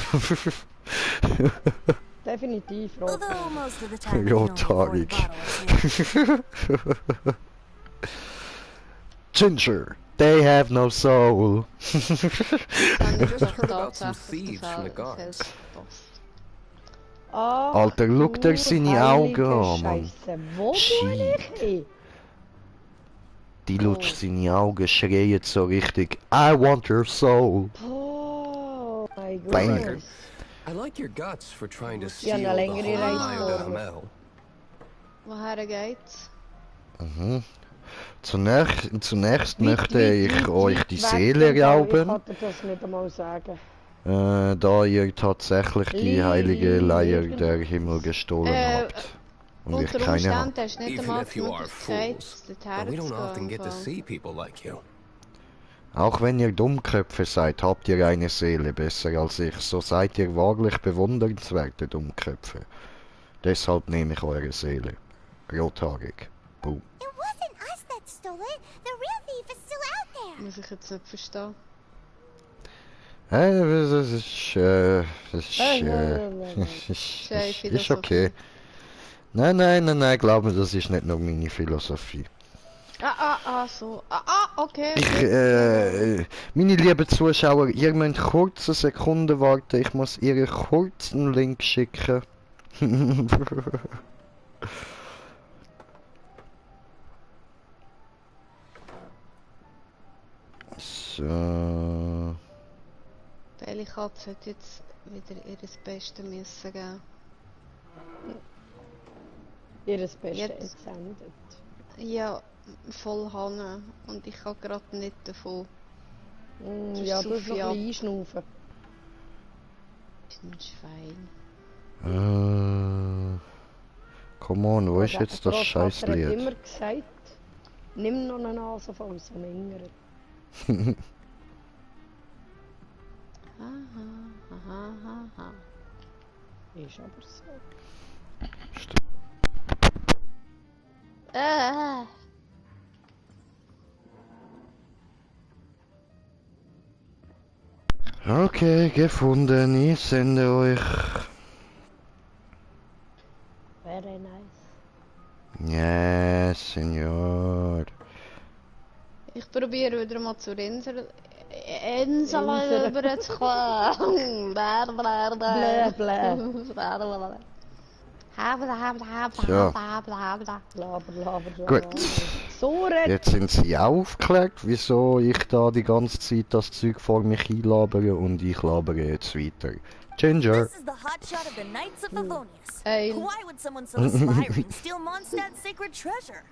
Definitiv, rot. Although most of the time I only afford a Rothaarig. bottle of Ginger, they have no soul. Just heard about some thieves from the guards. Ah, Alter, schau dir seine Augen an, Mann. Scheisse, wo Shit. bin ich? Die lutscht seine Augen, schreien so richtig, I want your soul. Oh mein Bang. Gott. I like your guts for trying to Ja, steal eine the längere whole Reise Isle of vor. Mel. Woher geht's? Mhm. Zunächst möchte ich Weit euch die weg Seele vom Bau. Ich rauben, kann dir das nicht einmal sagen. da ihr tatsächlich die heilige Leier der Himmel gestohlen habt. Und ich Unter keine habe. Umständen hast du nicht Even einmal if die you are Möglichkeit, fools, dorthin but we don't zu often get to gehen. see people like you. Auch wenn ihr Dummköpfe seid, habt ihr eine Seele besser als ich. So seid ihr wahrlich bewundernswerte Dummköpfe. Deshalb nehme ich eure Seele. Rothaarig. Boom. It wasn't us that stole it. The real thief is still out there. Muss ich jetzt nicht verstehen. Das ist okay. Nein, glaub mir, das ist nicht nur meine Philosophie. So. Okay. Meine lieben Zuschauer, ihr müsst kurz eine Sekunde warten. Ich muss ihr kurz einen Link schicken. So. Welche Katze hat jetzt wieder ihr Bestes müssen geben? Ihres Bestes Jetzt. entsendet. Ja, voll Hanne. Und ich kann gerade nicht davon. Das ist Ja, zu du musst noch viel. ein bisschen einschnaufen. Ich bin ein Schwein. Come on, wo ist jetzt das Großvater hat Scheißlied? immer gesagt, nimm noch eine Nase von so einem Ingrid. Aha. Ist aber so. Okay, gefunden. Ich sende euch. Very nice. Yes, Senor. Ich probiere wieder mal zur Insel rüber zu kommen. Blä, blä. Laber. Gut. So red. Jetzt sind sie aufgeklärt, wieso ich da die ganze Zeit das Zeug vor mich einlabere und ich labere jetzt weiter. Ginger. This is the hotshot of the Knights of Favonius. Hey. Why would someone so aspiring steal Mondstadt's sacred treasure?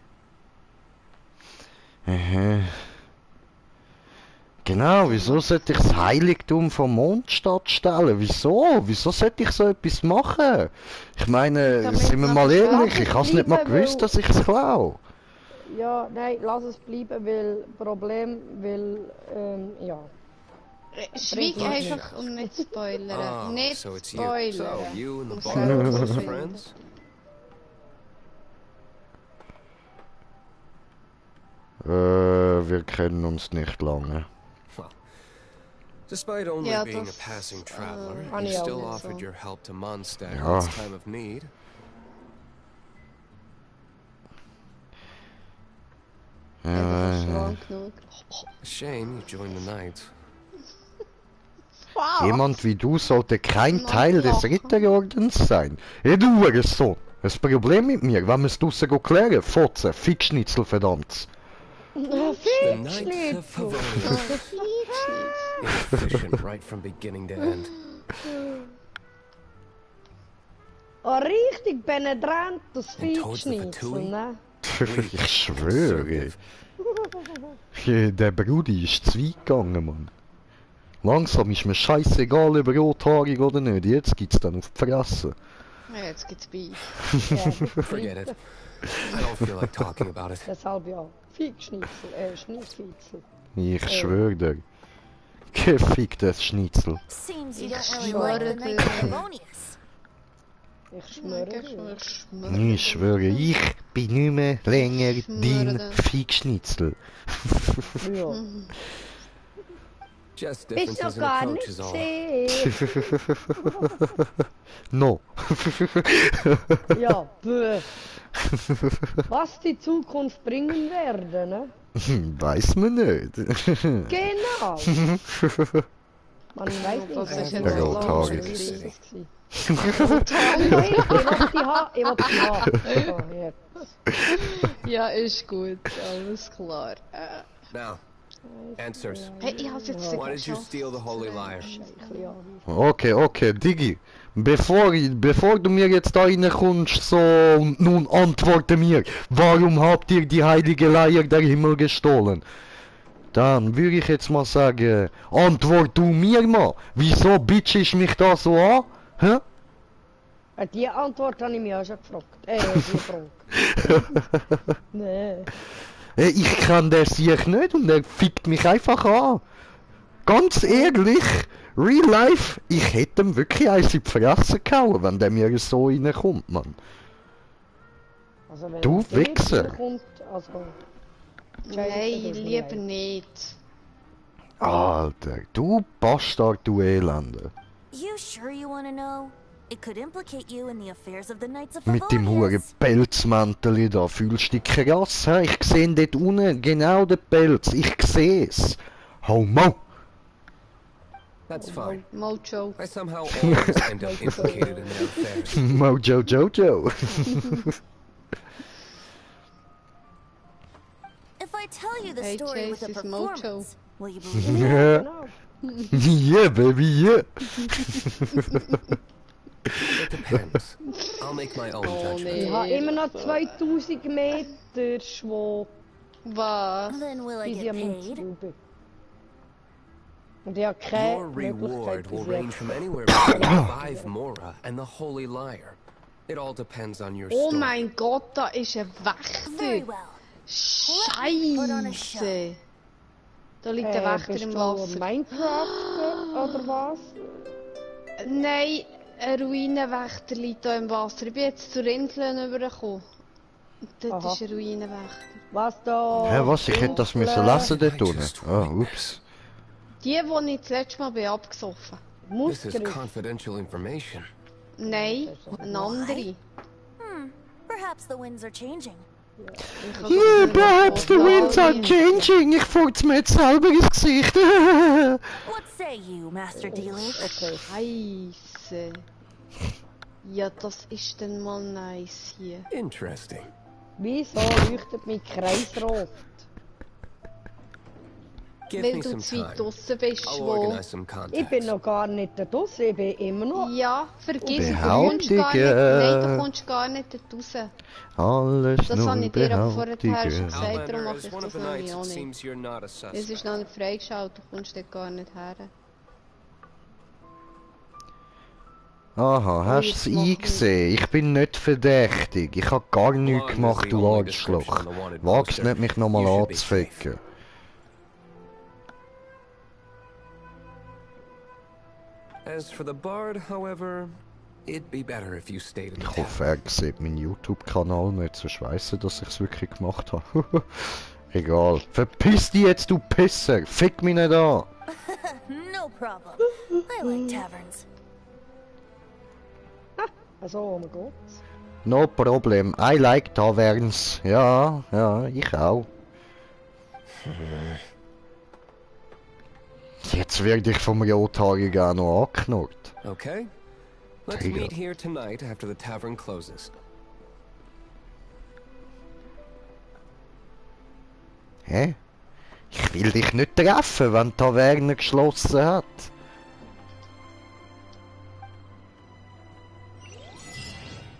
Genau, wieso sollte ich das Heiligtum von Mondstadt stellen? Wieso? Wieso sollte ich so etwas machen? Ich meine, Damit sind wir es mal noch ehrlich, ich bleiben, habe nicht mal gewusst, weil- dass ich es klaue. Ja, nein, lass es bleiben, ja. Schweig Bringt nichts. einfach und nicht spoilern. Ah, Nicht so it's you. spoilern. So, you and the Muss bar selber are close finden. friends? Wir kennen uns nicht lange. Despite only Ja, being a das, passing traveler, kann you ich auch still nicht offered so. your help to Mondstadt Ja. in its time of need. Das ist lang genug. A shame you joined the Knights. Wow. Jemand wie du sollte kein Noch Teil des lachen. Ritterordens sein. Hey, du Hurensohn! Ein Problem mit mir, wenn wir es draussen klären. Fotze, Fickschnitzel, verdammt. The Knights of Favonius. Efficient right from beginning to end. Oh, richtig penetrant, das And towards the Fischnitzel, Fatui? ne? Ich schwöre. Der Brudi ist zu weit gegangen, Mann. Langsam ist mir scheißegal, ob rothaarig oder nicht. Jetzt gibt's dann auf die Fresse. Ja, jetzt geht's Beef. Ja, Forget it. I don't feel like talking about it. deshalb ja. Fischnitzel, Schnitzfitzel. Ich schwöre dir. Geficktes Schnitzel. Seems you don't really like the Knights of Favonius. Ich schwöre. Ich schwöre, ich bin nicht mehr länger dein Fickschnitzel. Ja. Just Bist differences du in gar approach nicht is all. gesehen? No. Ja, bäh. Was die Zukunft bringen werde, ne? Weiß man nicht. Genau. Man weiß nicht, Das ist was jetzt Rothaarig. Ich will die haben. So, jetzt. Ja, ist gut, alles klar. Now, answers. Hey, ich hab's jetzt Why did you steal the Holy Lyre? Okay, Digi. Bevor du mir jetzt da reinkommst, so, nun antworte mir, warum habt ihr die heilige Leier der Himmel gestohlen? Dann würde ich jetzt mal sagen, antwort du mir mal, wieso bitchst mich da so an? Hä? Die Antwort habe ich mich auch schon gefragt. Nee. Ich kann den sich nicht und er fickt mich einfach an. Ganz ehrlich, real life, ich hätte ihm wirklich eins in die Fresse gehauen, wenn der mir so reinkommt, Mann. Also, wenn Du es nicht Wichser. kommt, also... Nein, lieber nicht. Alter, du Bastard, du Elende. You sure you want to know? It could implicate you in the affairs of the Knights of Mit dem huren Favonius. Pelzmantel da, fühlst du dich krass, hä? Ich seh dort unten genau den Pelz, ich seh's. Homo! That's fine. Mojo. I somehow always end up implicated in their affairs. Mojo Jojo. If I tell you the Hey, story with a Chase is performance, will you believe it? Yeah, Genau. yeah, baby, yeah. It depends. I'll make my own Oh, judgment. Ich habe immer noch 2000 Meter Schwab, Was? Then will I bis ich get am paid? Münzbau bin. Und ich habe keine Your Möglichkeit reward will bis range jetzt. from anywhere between 5 Mora and the Holy Lyre. It all depends on your Oh story. mein Gott, da ist ein Very Wächter. well. put on a show. Scheisse. Da liegt ein Wächter Bist im du Wasser. Minecraft oder was? Nein, ein Ruinenwächter liegt da im Wasser. Ich bin jetzt zur Insel übergekommen. Dort Aha. ist ein Ruinenwächter. Was da? Hä, was? Ich hätte das müssen lesen dort unten. Ah, ups. Die ich das letzte Mal bin abgesoffen. This is Musgriff. confidential information. Nein, eine andere. Perhaps the winds are changing. Yeah, perhaps the winds are changing. Ich furz mir jetzt selber ins Gesicht. What say you, Master Dealing? Okay. Scheisse. Ja, das ist dann mal nice hier. Interesting. Wieso leuchtet mein Kreisrot? Give Weil me du some zu weit time. draussen bist, I'll wo... organize some Ich bin contacts. noch gar nicht da draussen, ich bin immer noch... Ja, vergiss es, du kommst gar nicht... Nein, du kommst gar nicht dort raus. Alles Das nur habe ich dir aber vorher schon Behauptungen. gesagt, darum Outlander, mache as ich one das of the nämlich knights, auch it nicht. seems you're not a Es suspect. ist noch nicht freigeschaltet, du kommst dort gar nicht her. Aha, hast jetzt du es mach ich. eingesehen? Ich bin nicht verdächtig. Ich hab gar nichts gemacht, du Arschloch. Wagst nicht, mich nochmal anzuficken. As for the bard, however, it'd be better if you stayed in the Ich town. hoffe, er sieht meinen YouTube-Kanal nicht, sonst weiss er, dass ich es wirklich gemacht habe. Egal. Verpiss dich jetzt, du Pisser! Fick mich nicht an! No problem. I like taverns. Also, oh mein Gott. No problem. I like taverns. Ja, ich auch. Jetzt werde ich vom Rothaarigen auch noch angeknurrt. Okay? Let's There you meet go. here tonight after the tavern closes. Hä? Ich will dich nicht treffen, wenn die Taverne geschlossen hat.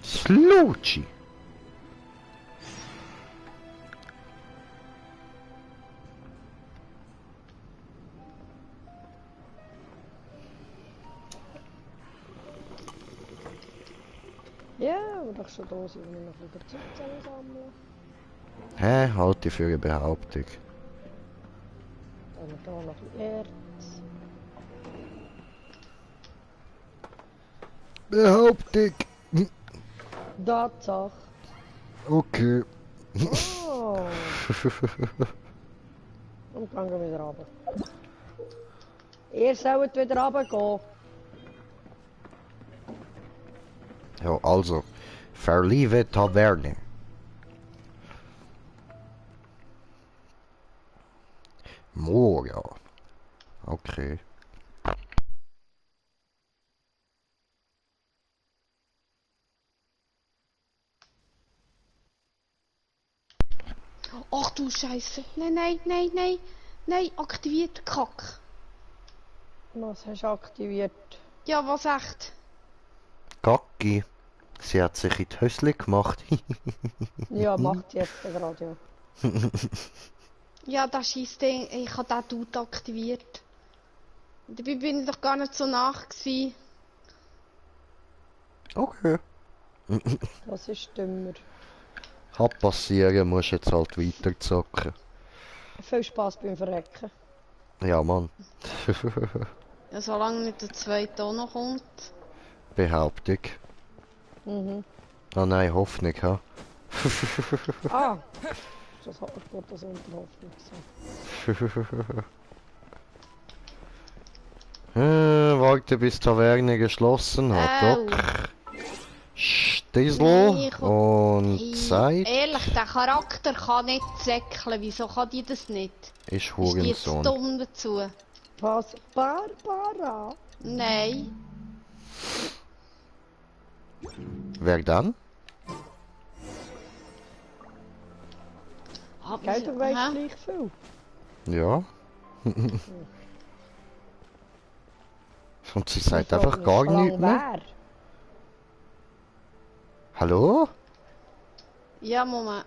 Slutschi! Ja, aber doch schon da sind wir noch wieder zusammensammeln. Hä? Halte für eine Behauptung. Dann haben wir da noch ein Erz. Behauptung. Tatsache. Okay. Oh. Und dann gehen wir wieder runter. Ihr sollt wieder runtergehen. Ja, also. Verliebe Taverne. Moria. Okay. Ach du Scheiße. Nein. Nein, aktiviert Kack. Was hast du aktiviert? Ja, was echt? Gacki. Sie hat sich in die Hösli gemacht. Ja, macht sie jetzt gerade, ja. Ja, das Scheissding, ich habe den Dude aktiviert. Dabei bin ich doch gar nicht so nach gewesen. Okay. Das ist dümmer. Kann passieren, musst jetzt halt weiter zocken. Viel Spaß beim Verrecken. Ja, Mann. Ja, solange nicht der zweite auch noch kommt. Behauptung. Mhm. Ah nein, Hoffnung, ha? Ah! Das hat mir gut das unter Hoffnung gesagt. Warte bis die Taverne geschlossen hat. Au. Stissel und Zeit. Ehrlich, der Charakter kann nicht säckeln. Wieso kann die das nicht? Ist Ist die jetzt Hurensohn. dumm dazu? Was? Barbara? Nein. Wer dann? Gell, du weißt gleich viel. Ja. Und sie sagt einfach gar nichts mehr. Hallo? Ja, Moment.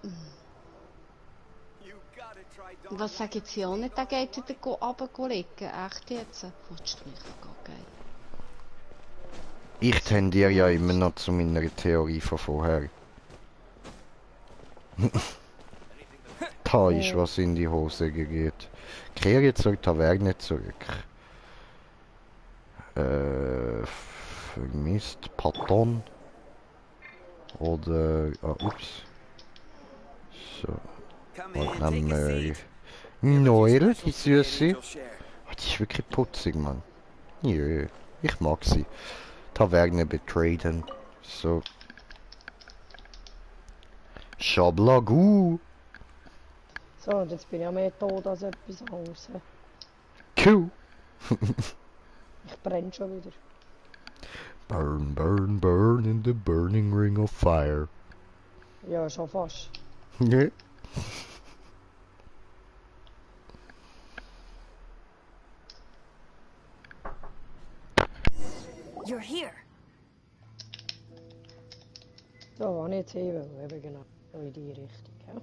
Was sag ich jetzt auch nicht? Der geht wieder runterlegen. Echt jetzt? Willst du mich vergehen? Ich tendiere ja immer noch zu meiner Theorie von vorher. Da ist was in die Hose geht. Kehre zur Taverne zurück. Vermisst Patton. Oder... ups. So. Und dann Noel, die Süße. Oh, die ist wirklich putzig, Mann. Jö, ich mag sie. Taverne betreten. So. Schablagu. So, und jetzt bin ich ja mehr tot als etwas anderes. Cool. Ich brenne schon wieder. Burn, burn, burn in the burning ring of fire. Ja, schon fast. Yeah. You're here. So, war nicht hin, eben genau in die Richtung. Ja.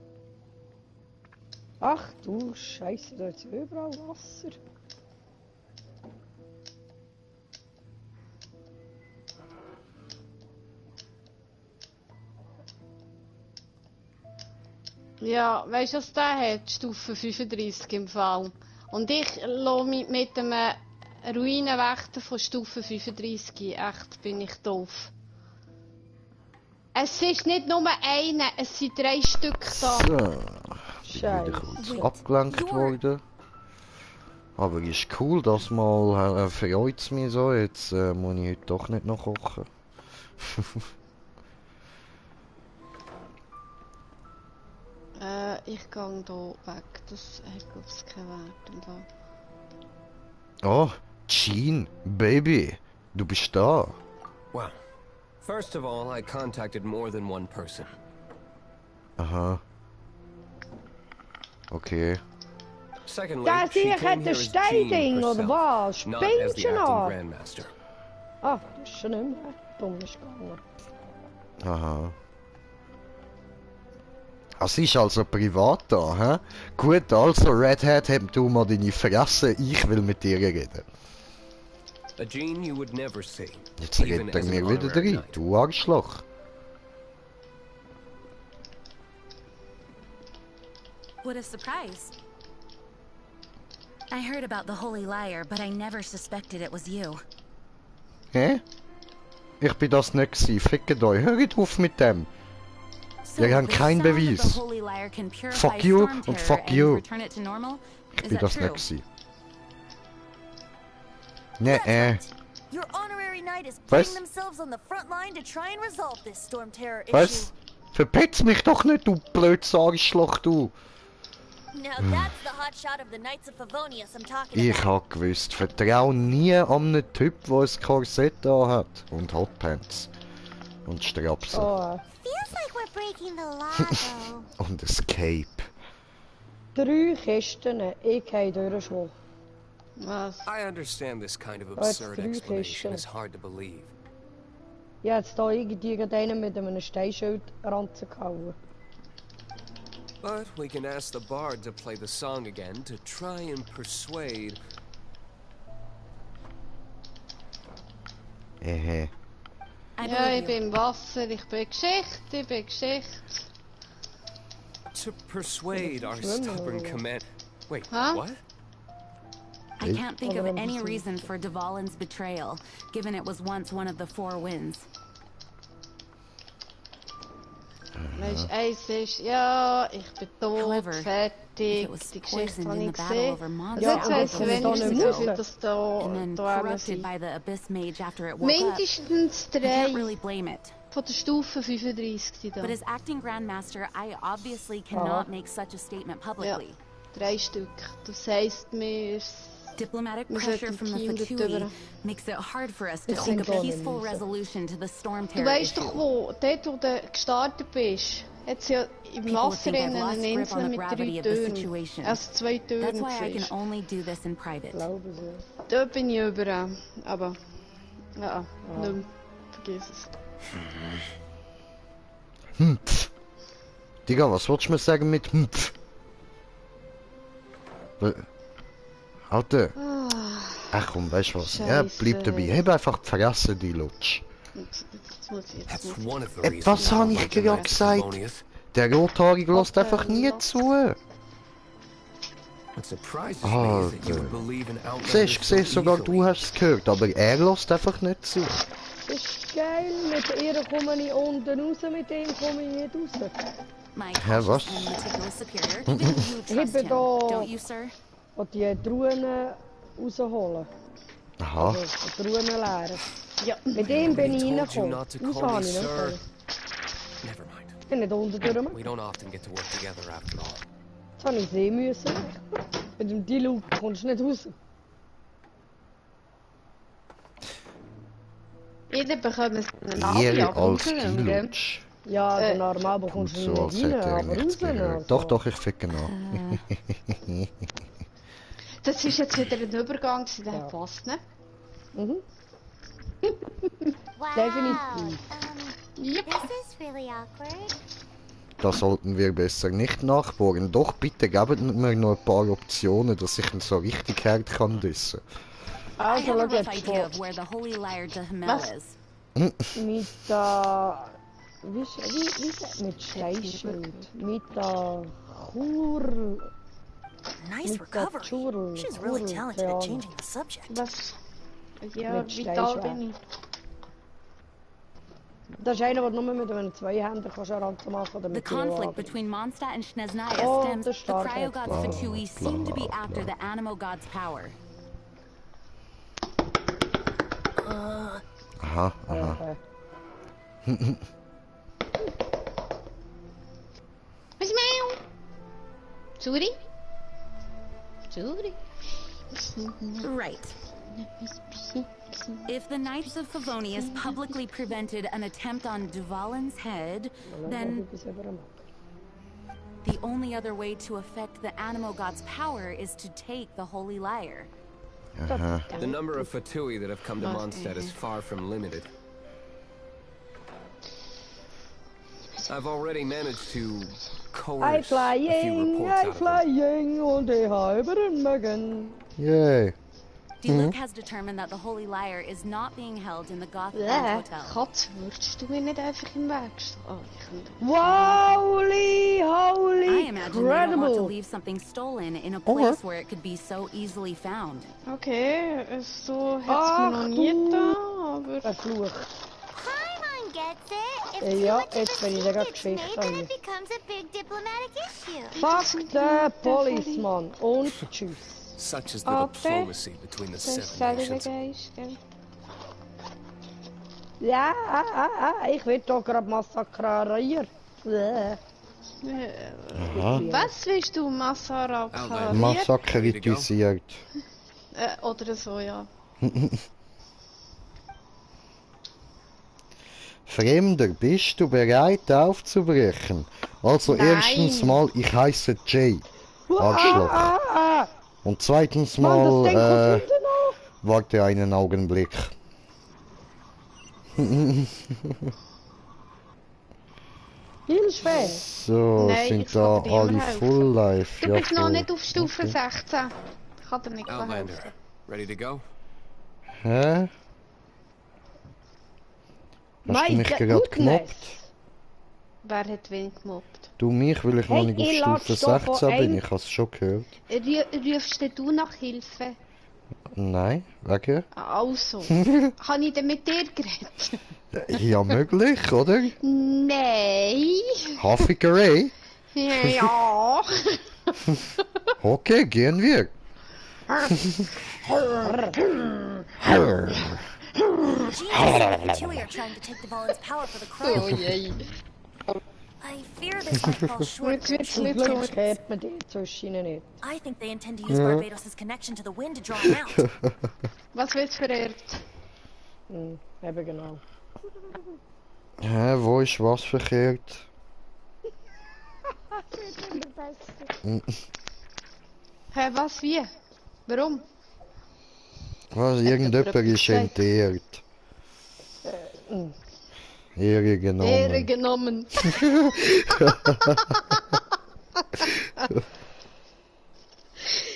Ach du Scheiße, da ist überall Wasser. Ja, weißt du, was der hat? Stufe 35 im Fall. Und ich lasse mich mit einem Ruinenwächter von Stufe 35. Echt, bin ich doof. Es ist nicht nur einer, es sind 3 Stück da. So. Bin wieder kurz abgelenkt worden. Aber ist cool, dass mal freut es mich so. Jetzt muss ich heute doch nicht noch kochen. Ich gehe hier weg. Das hat, glaube ich, keinen Wert. Und so. Oh, Jean, Baby, du bist da. Well, first of all, I contacted more than one person. Aha. Okay. Secondly, Da she sehe ich came hat here ein as Jean Steinding, oder herself, was? not as the Spinnst du acting noch? Grandmaster. Ah, das ist schon nicht mehr. Dumm ist gegangen. Aha. Es ist also privat da, hä? Gut, also Red Hat, heb du mal deine Fresse, ich will mit dir reden. A Jean you would never see, Jetzt even redet er as an mir wieder honorary rein, knight. du Arschloch. What a surprise. I heard about the Holy Liar, but I never suspected it was you. Hä? Ich bin das nicht gewesen. Fickt euch. Hört auf mit dem. Wir haben keinen Beweis. Fuck you und fuck you. Ich bin das nicht gewesen. Nee, Your honorary knight is Was? putting themselves on the front line to try and resolve this storm terror issue. Was? Verpetz mich doch nicht, du blödes Arschloch, du. Now that's the hot shot of the Knights of Favonius I'm talking Ich about. hab gewusst, vertrau nie an einen Typ, der ein Korsett hat. Und Hotpants. Und Strapsen. Oh, Feels like we're breaking the law though. Und ein Cape. 3 Kisten, ich gehe durchschwach. Was? I understand this kind of That's absurd 3 explanation Kisten. is hard to believe. Ja, jetzt da irgendwie einen mit einem Steinschild ranzuhauen. But we can ask the bard to play the song again to try and persuade. Ja, ich bin im Wasser, ich bin Geschichte. To persuade our stubborn command. Wait, Huh? what? I can't think of any reason for Dvalin's betrayal, given it was once one of the 4 winds. Weißt du, eins ist, ja, ich bin tot, However, fertig, if it was die Geschichte poisoned habe in ich the battle gesehen. over Also Mondstadt jetzt weiss ich aber wenigstens, dann wie nicht viel mehr. das da and then da corrupted sind. by the Abyss Mage after it woke up, Mindestens I 3 can't really blame it. von der Stufe 35 die da. But as acting Grandmaster, I obviously cannot make such a statement publicly. 3 Stück. Das heisst, wir... Diplomatic Wir pressure sollten from the Team dort Fatui drüber. makes it hard for us to Ich seek a kann gar peaceful nicht. resolution to the storm Du terror weißt issue. doch wo, dort wo du gestartet bist, hat es ja im People Wasser think I've eine lost grip Insel on the mit 3 gravity of the Türen. situation. Also 2 That's Türen why I can siehst. only do this in private. Glaube so. Da bin ich über, aber... Ja, nicht mehr. Vergiss es. Digga, was wolltest du mir sagen mit Alter. Ach komm, weißt du was? Ja, bleib dabei. Heb einfach die Fresse, die Lutsch. Jetzt muss ich That's jetzt... one of the Was reasons habe I ich love the gerade Knights of gesagt? Favonius. Der Rothaarige lässt einfach nie zu. What surprises me is that you would believe in outlanders so Siehst, sogar easily. du hast es gehört, aber er lässt einfach nicht zu. Das ist geil, mit ihr komme ich unten raus, mit ihm komme ich nicht raus. My Hä, was? cautious and meticulous superior convinced you Ich trust bin him, da... don't you, sir? Und die Truhen rausholen. Aha. Also, die Truhen leeren. Ja. Mit ihm bin ich Told you reingekommen. not to Raus call me habe ich nicht sir. können. Never mind. Ich bin nicht unten durch. We don't often get to work together after all. Jetzt habe ich sehen müssen. Mit dem Diluc kommst du nicht raus. Jeder bekommt einen Ihr Abi, als gell? Dilutsch. Ja, also normal Tut bekommst du so, als nicht rein, hätte er aber nichts raus. gehört. Also. Doch, ich ficke noch. Das ist jetzt wieder ein Übergang, der Ja. passt, ne? Mhm. Wow. Definitiv. Yep. This is really awkward. Da sollten wir besser nicht nachbohren. Doch, bitte gebt mir noch ein paar Optionen, dass ich ihn so richtig hart kann dissen. I Also, have a schau rough jetzt idea vor. of where the holy liar Dahmel Was? is. Mit der... Wie sagt mit Steinschild? Mit der Chur... Nice Mit der recovery. Churl. She's really Churl, talented keine at Ahnung. changing the subject. Was? Ja, Mit wie alt Steinschlag. bin ich? Das ist einer, der nur mit einem Zweihänder kannst ranzumachen oder The mit conflict between Mondstadt and Snezhnaya Oh, stems. the The Star cryo Trek. gods Fatui seem to be after the Animo god's power. Aha, aha. Okay. Was meu? Sorry? Sorry? Right. If the Knights of Favonius publicly prevented an attempt on Dvalin's head, then the only other way to affect the Animo god's power is to take the holy lyre. The number of Fatui that have come to Mondstadt is far from limited. I've already managed to I'm coerce a few flying, reports out I'm of them. flying on the Hypermagan. Yay. Diluc has determined that the holy lyre is not being held in the Goth Grand Hotel. Katz, würdest du mir nicht einfach im Weg stehen? Oh, ich kann Holy, I holy, imagine they don't want to incredible. leave something stolen in a place where it could be so easily found. Okay, so hat es mir noch nie Ach, getan, Ein aber... Fluch. Ja, jetzt bin ich da gerade Geschichte an. Fuck the policeman und tschüss. Such is the diplomacy between the Seven Nations. Ja, ich will doch gerade massakrieren. Was willst du massakrieren? Massakrisiert. Oder so, ja. Fremder, bist du bereit aufzubrechen? Also Nein. erstens mal, ich heiße Jay. Arschloch. Und zweitens mal, warte einen Augenblick. Hilfe! So, Nein, ich sind kann da dir nicht alle mehr helfen. Full Life? Du bist noch voll. nicht auf Stufe 16. Ich kann dir nicht Outlander, helfen. ready to go? Hä? Hast du mich gerade gemobbt? Wer hat wen gemobbt? Du mich, weil ich noch nicht auf Stufe 16 bin. Ich hab's schon gehört. Rufst du nach Hilfe? Nein, wegen? Also, habe ich denn mit dir geredet? Ja, möglich, oder? Nein. Haffigerei? Ja. Okay, gehen wir. Chewie are trying to take the Volans' power for the crown. I fear this might fall short. Zum Glück hört man die zwischen ihnen nicht. I think they intend to use Barbados' connection to the wind to draw him out. Was wird verehrt? Eben genau. Hä, wo ist was verkehrt? Hä, was, wie? Warum? Was, irgendjemand ist entehrt. Ehre genommen. Ehre genommen.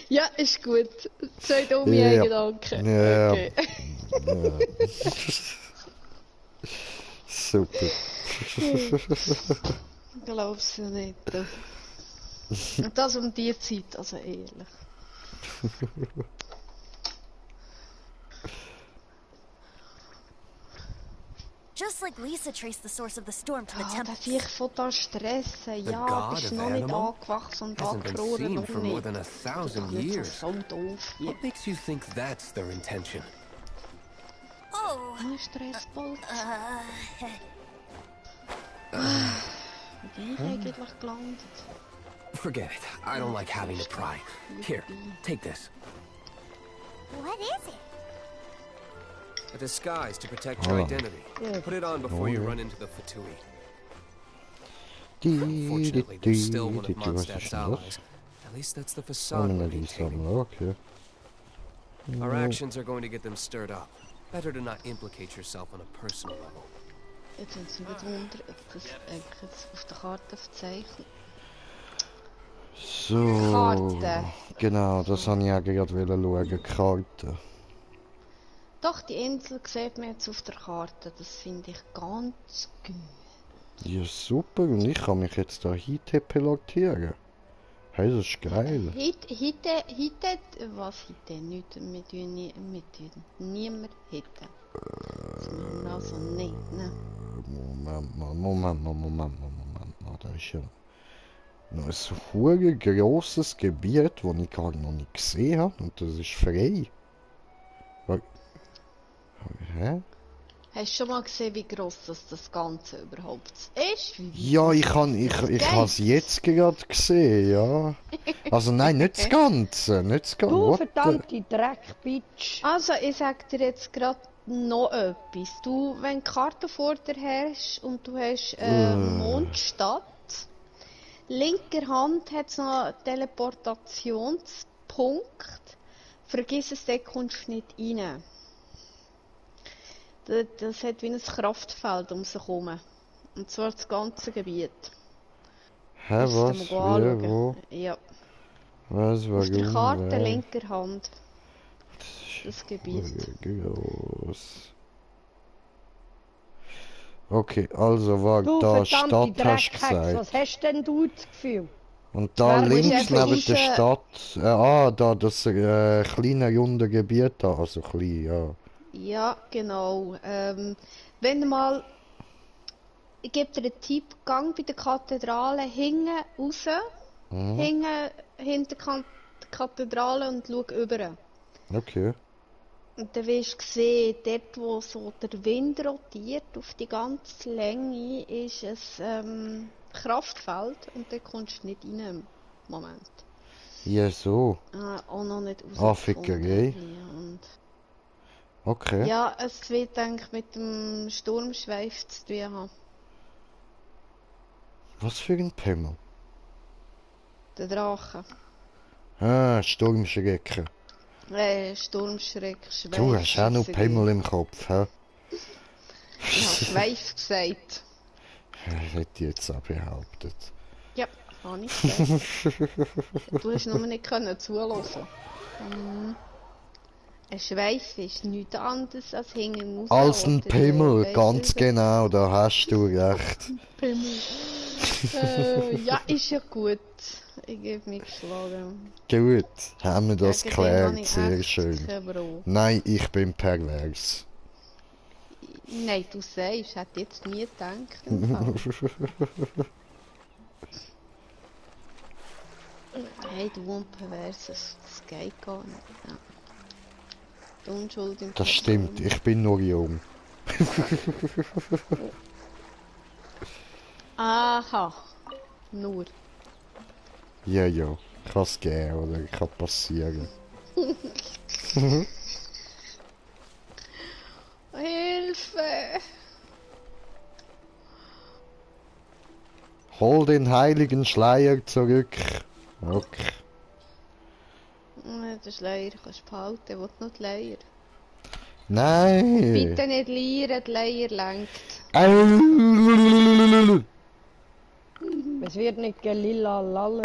Ja, ist gut. Zwei dumme Ja. Gedanken. Ja. Okay. Super. Glaubst du nicht. Du. Und das um die Zeit, also ehrlich. Just like Lisa traced the source of the storm to the Der temple. Viech von da stressen. Ja, god bist of noch nicht animal angewachsen und hasn't been angefroren seen noch for more nicht. than 1,000 Nicht years. so doof hier. What makes you think that's their intention? Oh, Ein Stressbolt. Wo bin ich eigentlich gelandet? Forget it. I don't like having to pry. Here, take this. what is it? A disguise to protect your identity. Put it on before you run into the Fatui. Fortunately, they're still one of Mondstadt's allies. At least that's the facade we're maintaining. Okay. Our actions are going to get them stirred up. Better to not implicate yourself on a personal level. Jetzt sind sie nicht wundern, ob das eigentlich jetzt auf der Karte verzeichnet. So. Karte. Genau, das wollte ich ja gerade schauen. Karte. Doch, die Insel sieht man jetzt auf der Karte. Das finde ich ganz gut. Ja, super. Und ich kann mich jetzt da teleportieren. Hey, das ist geil. Heute, was heute? Nicht, wir tun niemand heute. Also nicht, ne? Moment mal. Da ist ja noch ein verdammt grosses Gebiet, das ich gar noch nicht gesehen habe. Und das ist frei. Hä? Hast du schon mal gesehen, wie gross das Ganze überhaupt ist? Ja, ich has jetzt gerade gesehen, ja. Also nein, nicht das Ganze, nicht das Ganze. Du What the- verdammte Dreckbitch. Also, ich sag dir jetzt gerade noch etwas. Du, wenn du die Karte vor dir hast und du hast Mondstadt, linker Hand hat es noch einen Teleportationspunkt. Vergiss es, da kommst du nicht rein. Das hat wie ein Kraftfeld um sich herum. Und zwar das ganze Gebiet. Hä, Musst du was? mal Wie, anschauen. wo? Ja, Was, auf der warum? Karte wer? linker Hand. Das Gebiet. Groß. Okay, also war Du da verdammte Stadt hast du Dreckhex, gesagt. was hast denn du das Gefühl? Und da Wer links ist neben einfach der raus- Stadt, da das kleine runde Gebiet da, also klein, ja. Ja, genau. Wenn du mal ich gebe dir einen Tipp, gang bei der Kathedrale hinten raus, hinter der Kathedrale und schau rüber. Okay. Und dann wirst du sehen, dort wo so der Wind rotiert, auf die ganze Länge, ist ein Kraftfeld und da kommst du nicht rein im Moment. Ja, so. Auch noch nicht Fickerei. Okay. Ja, es wird eigentlich mit dem Sturmschweif zu tun haben. Was für ein Pimmel? Der Drache. Ah, Sturmschrecken. Sturmschreck, Schweif. Du hast auch noch Pimmel im Kopf, hä? Ich habe Schweif gesagt. Das hätte ich jetzt auch behauptet. Ja, habe ich gesagt. Du hast nur nicht zuhören. Ein Schweif ist nichts anderes als hinten raus. Als ein Pimmel, ganz genau, da hast du recht. Pimmel. Ja, ist ja gut. Ich gebe mich geschlagen. Gut, haben wir das Gegen geklärt, den sehr habe ich schön. echt kein Brot. Nein, ich bin pervers. Nein, du sagst, ich hätte jetzt nie gedacht. Im Fall. Hey, du unpervers, das geht gar nicht. Ja. Die Unschuld im Das Person. stimmt, ich bin nur jung. Aha, nur. Ja, ja, kann es geben oder kann passieren. Hilfe! Hol den heiligen Schleier zurück. Okay. Den Schleier kannst du behalten, ich will noch die Leier. Nein! Bitte nicht leiern, die Leier lenkt. Es wird nicht gelilla lalle.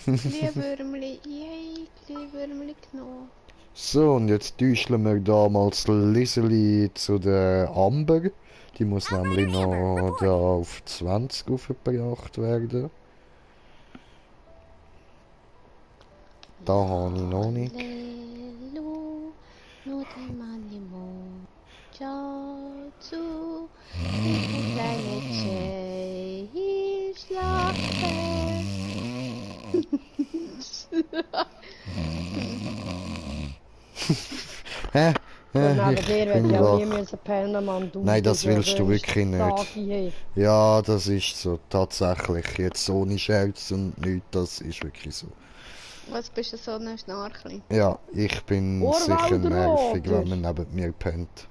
Glühwürmli, yay, Glühwürmli genommen. So, und jetzt täuschen wir damals Liseli zu der Amber. Die muss nämlich noch da auf 20 aufgebracht werden. Da habe ich noch nicht. Hallo, nur der Mann im Mond. Schau zu, wie kleine Jay schlafen. Hä? Neben Ich dir bin wird ja nie wach. müssen pennen, Mann. Nein, das willst du wirklich nicht. Tage, Ja, das ist so, tatsächlich. Jetzt ohne Scherz und nichts, das ist wirklich so. Was bist du so ein Schnarchli? Ja, ich bin sicher nervig, wenn man neben mir pennt.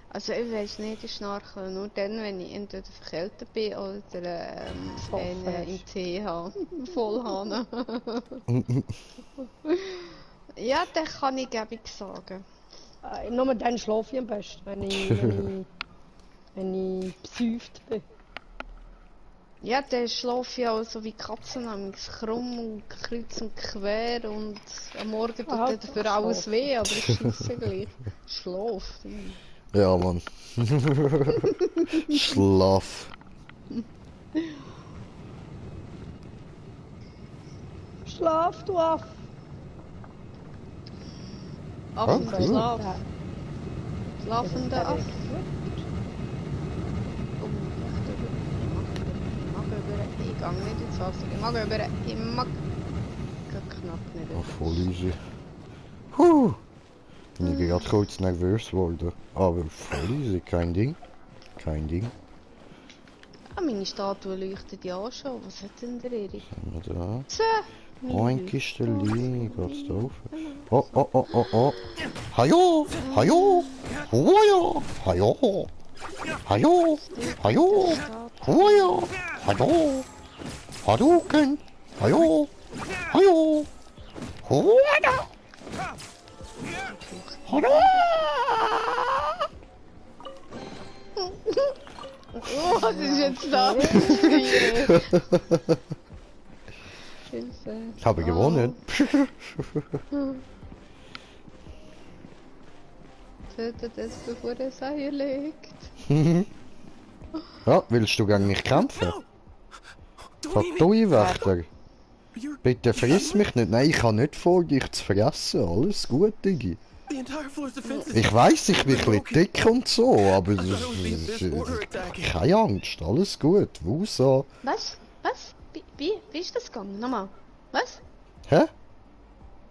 Also ich weiß nicht, ich schnarchle nur dann, wenn ich entweder verkältet bin oder einen im Tee habe. Voll habe. Ja, dann kann ich gäbig sagen. Nur dann schlafe ich am besten, wenn ich besäuft bin. Ja, dann schlafe ich auch so wie Katzen, nämlich krumm und kreuz und quer und am Morgen tut dann für alles weh, aber ich schieße gleich. Schlaf. Ja, Mann. Schlaf. Schlaf, du Aff! Affender cool. Schlaf. Schlafender Aff. Oh, ich mag über. Ich gehe nicht ins Wasser. Ich mag über. Ich mag. Knapp nicht über. Voll easy. Bin ich gerade kurz nervös geworden. Aber voll easy, kein Ding. Kein Ding. Ah, meine Statue leuchtet ja schon. Was hat denn der Erik? Da. So. Ein Kisteli, geht's da auf? Oh, oh, oh, oh, oh. Hajo, hajo, hoja, hajo, hajo, hajo, hoja, hajo, Hadouken, hajo, hajo, hoja, hajo. Oh, was ist jetzt da? Hilfe. Ich habe gewonnen. Tötet es, bevor es Eier legt. Ja, willst du gegen mich kämpfen? Fatui-Wächter. Bitte friss mich nicht. Nein, ich habe nicht vor, dich zu fressen. Alles gut, Digi. The entire floor's defenses. Ich weiss, ich bin ein bisschen dick und so, aber keine Angst, alles gut. Wusa. Was? Was? Wie ist das gegangen? Nochmal. Was? Hä?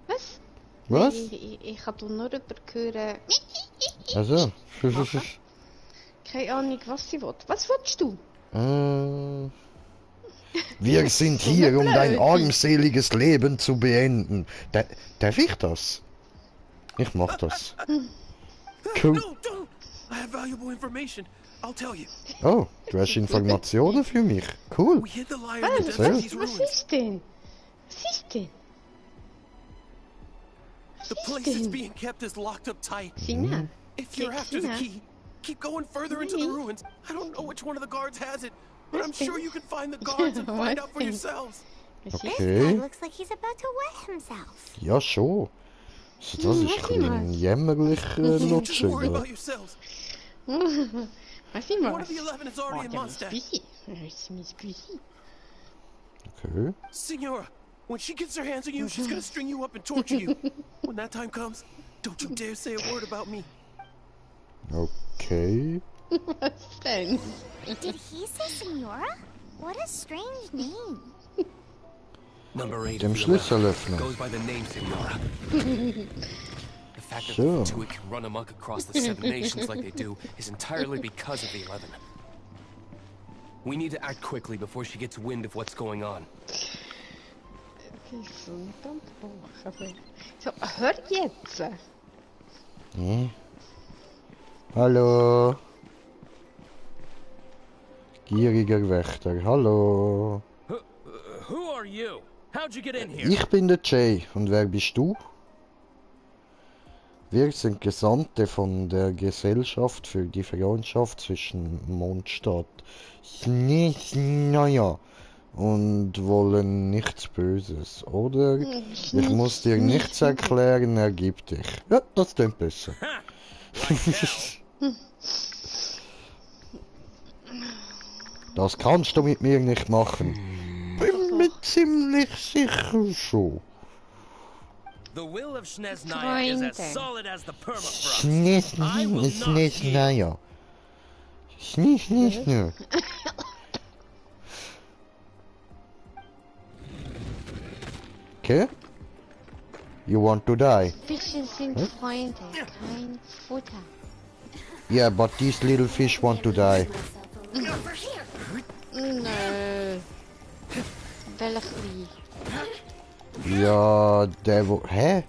Was? Was? Ich kann nur überhören. Also. Keine Ahnung, was sie will. Was willst du? Wir sind hier, um dein armseliges Leben zu beenden. Darf ich das? Ich mach das. Cool. No, don't. I have valuable information. I'll tell you. Oh, du hast Informationen für mich. Cool. We hid the lion in the Was, desert was, these was ruins. ist denn? Was ist denn? The place is being kept is locked up tight. Sina? If you're after the key, keep going further into the ruins. I don't know which one of the guards has it, but I'm sure you can find the guards and find out for yourselves. Okay. Looks like he's about to wet himself. Ja, schon. Also das ist ein bisschen jämmerlich Just Lutschen. worry Ja. about yourselves. Was ist One of the 11 is already in der ist Mondstadt. busy. Der ist busy. Okay. Senora, when she gets her hands on you, she's gonna string you up and torture you. When that time comes, don't you dare say a word about me. Okay. Was denn? Did he say Senora? What a strange name. Number 8 Dem of the 11 Schlüsselöffner. goes by the name Senora. The fact that Sure. the Tuic can run amok across the 7 nations like they do is entirely because of the 11. We need to act quickly before she gets wind of what's going on. So, hör jetzt! Hm. Hallo. Gieriger Wächter, hallo. Who are you? How'd you get in here? Ich bin der Jay. Und wer bist du? Wir sind Gesandte von der Gesellschaft für die Freundschaft zwischen Mondstadt naja und wollen nichts Böses, oder? Ich muss dir nichts erklären, ergib dich. Ja, das klingt besser. Das kannst du mit mir nicht machen. Bin mir ziemlich sicher schon. The will of Snezhnaya is as Freunde. solid as the permafrost. I will not yield. Naja. Naja. Okay? You want to die? Fische sind Freunde, kein Futter. Yeah, but these little fish want to die. Nö. Welch Ja, der wo... Hä?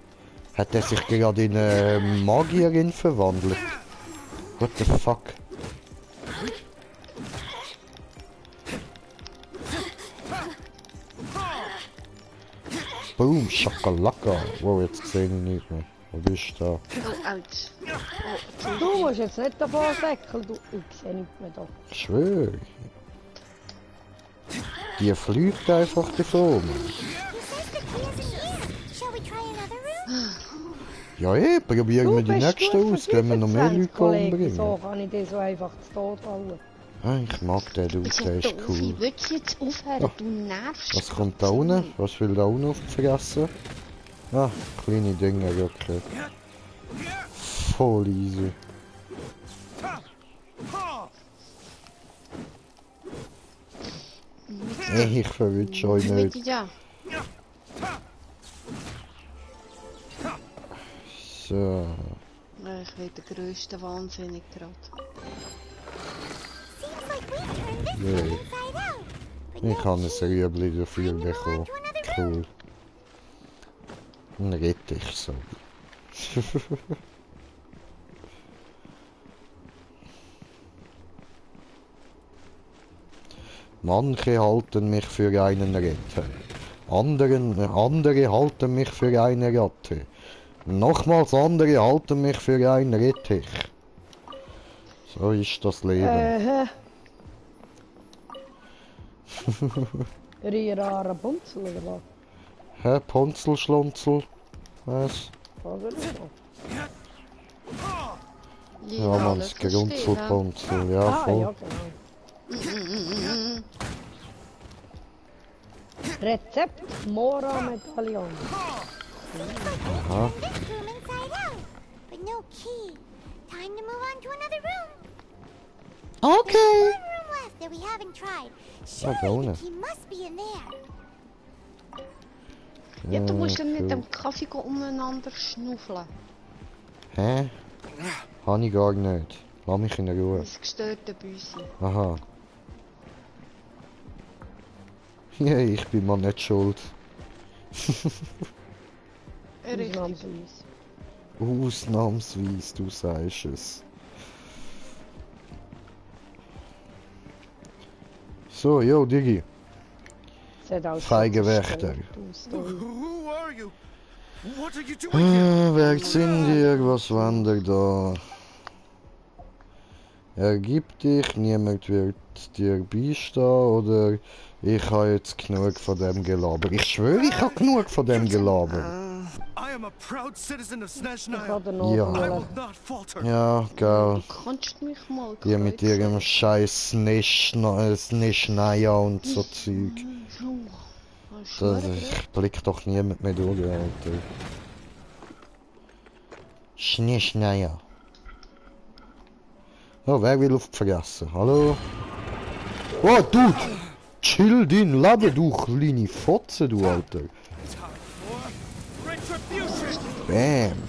Hat er sich gerade in eine Magierin verwandelt? What the fuck? Boom, Schakalaka. Wow, jetzt sehe ich nicht mehr. Wo bist du da? Oh, ouch. Du musst jetzt nicht davon säckeln, du. Ich sehe nicht mehr da. Ich schwöre. Die fliegt einfach davon. Shall we try another room? Ja, probieren wir die bist nächste gut aus. Gehen wir noch mehr Leute Kollege, so umbringen. kann ich dich so einfach zu Tod hauen. Ah, ich mag den Dude, So der ist doof, cool. willst du jetzt aufhören? Du nervst. Was kommt da unten? Was will da unten aufgefressen? Ah, kleine Dinge, wirklich. Voll easy. Ich verwünsche euch nicht. Ja. So. Ich will der grösste Wahnsinnig gerade. Seems like we turned this Yeah. room inside out. But Ich habe ein Rüebli dafür bekommen. Cool. Ein Rettich, so. Manche halten mich für einen Retter. Andere halten mich für eine Ratte. Nochmals andere halten mich für einen Rettich. So ist das Leben. Rierer Bunzel oder was? Hä, Ponzel, Schlonzel? Was? Oder so? Ja, man, das Gerunzelponzel, ja, Ah, voll. ja, genau. Rezept Mora Medaillon. Aha. this room inside out. no key. Time to move on to another room. Okay. There's one room left that we haven't tried. Surely da the key must be in there. Ja, du musst ja mit cool. dem Kaffee umeinander schnuffeln. Hä? Habe ich gar nicht. Lass mich in Ruhe. Das gestörte Büsi. Aha. Ja, ich bin mal nicht schuld. Richtig. Ausnahmsweise, du sagst es. So, yo, Digi. Feige Wächter. Who are you? What are you doing here? Wer sind ihr? Was wollt ihr da? Ergib dich, niemand wird dir beistehen oder ich habe jetzt genug von dem Gelaber. Ich schwöre, ich habe genug von dem Gelaber. I am a proud citizen of Snezhnaya. Ja. I will not falter. Ja, geil. Du kannst mich mal Die mit ihrem scheiß Snezhnaya und so Zeug. Ich blick doch niemand mehr durch, Alter. Snezhnaya. Oh, wer will auf die Fresse? Hallo? Oh, du! Chill dein Leben, du kleine Fotze, du Alter. Bam.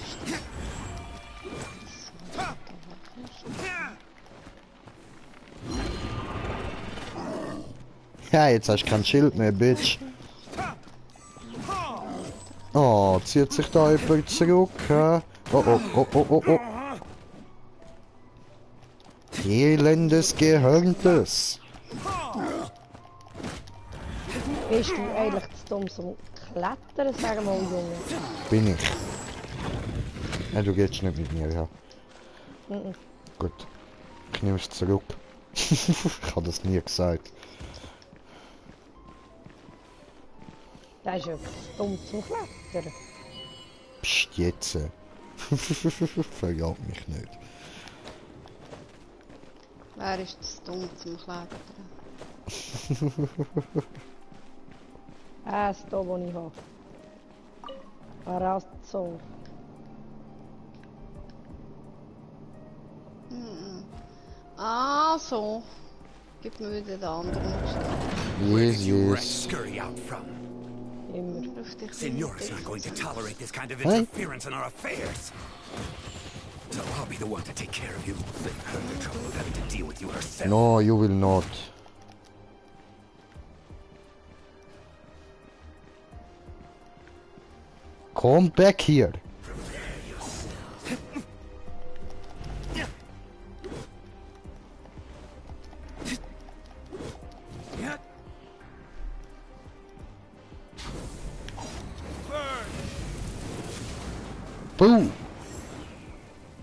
Ja, jetzt hast du kein Schild mehr, Bitch. Oh, zieht sich da jemand zurück, hä? Oh, oh, oh, oh, oh, oh. Elendes Gehörntes. Bist du eigentlich zu dumm zum Klettern, sag mal, Junge? Bin ich. Ja, du gehst nicht mit mir, ja. Gut. Ich nehme es zurück. Ich habe das nie gesagt. Das ist ja zu dumm zum Klettern. Psst, jetzt. Verjag mich nicht. Wer ist zu dumm zum Klettern? Das ist da, wo ich habe. Arazzo. Ah, so. Gib mir wieder den anderen. Jesus. Immer. Auf dich. Signora's not going to tolerate this kind of interference in our affairs. So I'll be the one to take care of you. Save her the trouble of having to deal with you herself. No, you will not. Come back here. Boo!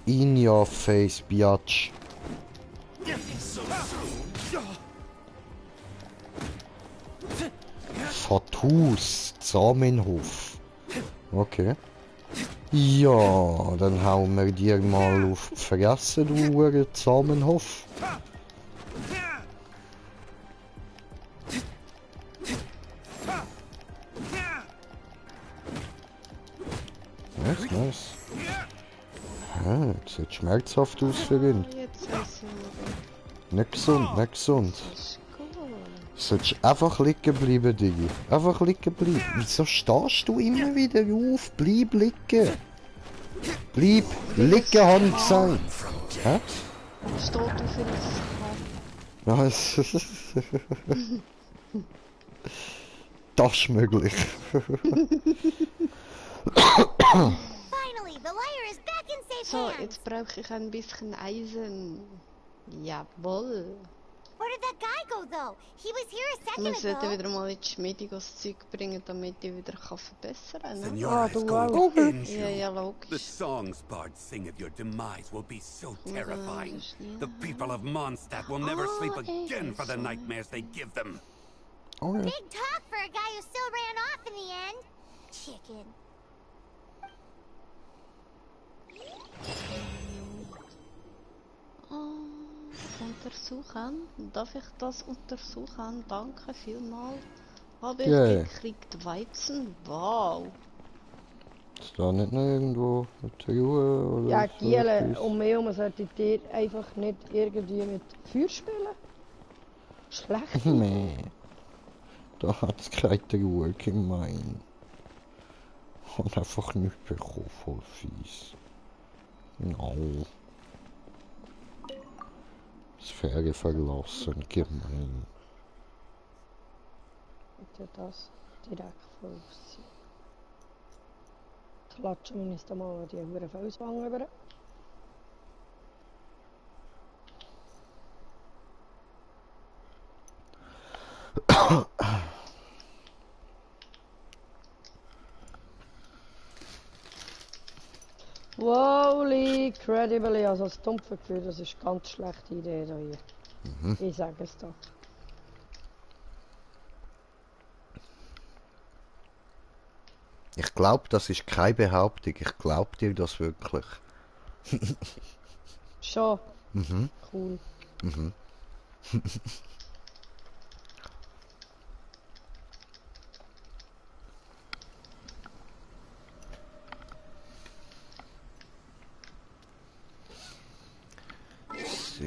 In your face, biatch. Fatus, Zamenhof. Okay. Ja, dann hauen wir dir mal auf die Fresse, du Zamenhof. Nice, nice. Ah, das sieht schmerzhaft aus für ihn. Nicht gesund, nicht gesund. Solltest einfach liegen bleiben, Digi. Einfach liegen bleiben. Wieso stehst du immer wieder auf? Bleib liegen. Bleib liegen, habe ich gesagt. Hä? Steht auf Ja, das ist möglich. So, jetzt brauche ich ein bisschen Eisen. Jawohl. Where did that guy go though? He was here a Ich second muss ago. wieder mal in die Schmiede das Zeug bringen, damit ich wieder verbessern kann. Ne? Senora is going to end you. Ja, logisch. The songs bards sing of your demise will be so terrifying. The people of Mondstadt will never sleep again for the nightmares they give them. Okay. Big talk for a guy who still ran off in the end. Chicken. Untersuchen? Darf ich das untersuchen? Danke vielmals. Habe ich gekriegt Weizen? Wow. Ist da nicht noch irgendwo eine Truhe oder Ja, so Giele, etwas? um mich herum solltet ihr einfach nicht irgendwie mit Feuer spielen. Schlecht. Nee. Da hat es keine Truhe gemeint. Ich habe einfach nichts bekommen, voll fies. No. Sphäre verlassen, gemein. Ich tue das direkt vorausziehen. Klatschen wir uns da mal die hure Felswang über. Holy credibly, also das dumpfe Gefühl, das ist eine ganz schlechte Idee da hier. Ich sage es doch. Ich glaube, das ist keine Behauptung. Ich glaube dir das wirklich. Schon. Mhm. Cool. Mhm. So.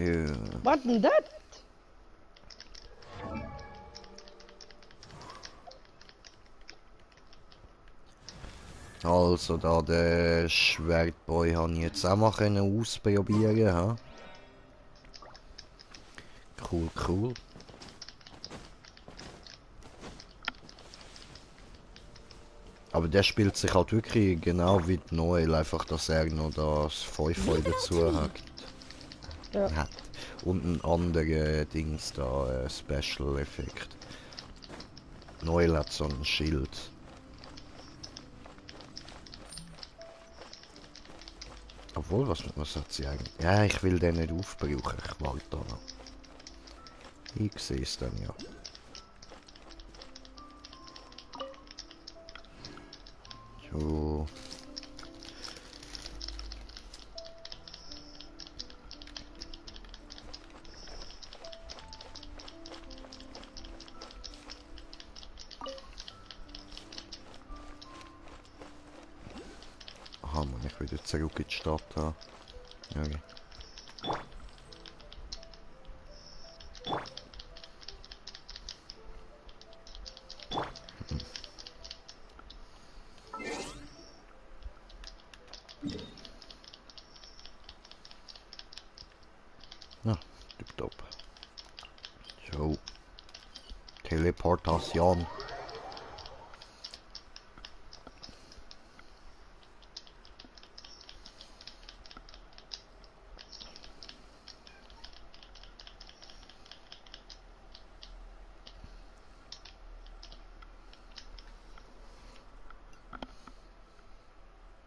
Was denn das? Also da den Schwertboy habe ich jetzt auch mal ausprobieren. Ha? Cool, cool. Aber der spielt sich halt wirklich genau wie die Noel, einfach dass er noch das Feuer dazu hat. Ja. Hat. Und ein anderer Dings da, Special Effekt. Noel hat so ein Schild. Obwohl, was hat sie eigentlich? Ja, ich will den nicht aufbrauchen, ich warte da noch. Ich sehe es dann ja. So. Aha, muss ich wieder zurück in die Stadt haben. Okay. Ja, tipptopp. So. Teleportation.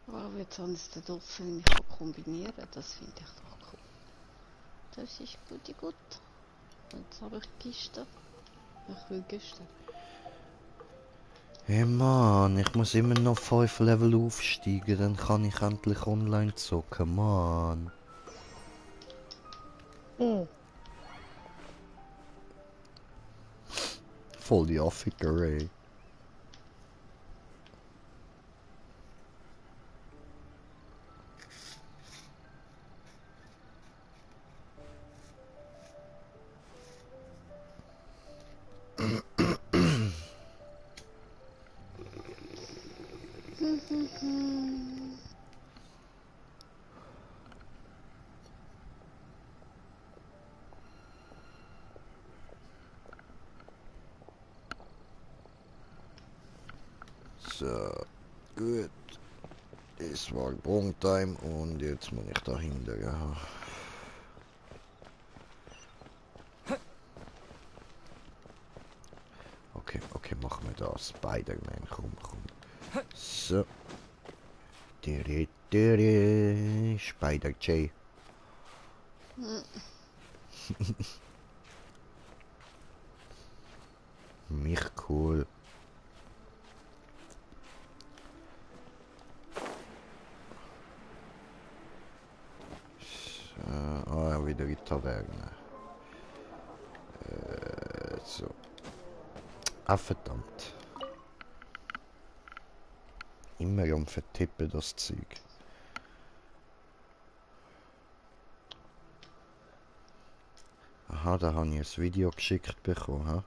Oh, jetzt haben sie den Dolphin kombinieren, das finde ich doch cool. Das ist gut. Jetzt habe ich Kiste. Ich will Kiste. Hey Mann, ich muss immer noch 5 Level aufsteigen, dann kann ich endlich online zocken, Mann. Voll die Affigerei. So, gut. Es war Bronktime und jetzt muss ich dahinter. Ja. Okay, machen wir das. Spider-Man, komm. So. Spider-J. Mich cool. Wieder die Taverne. So. Ah, verdammt. Immer am Vertippen, das Zeug. Aha, da habe ich ein Video geschickt bekommen. Ha?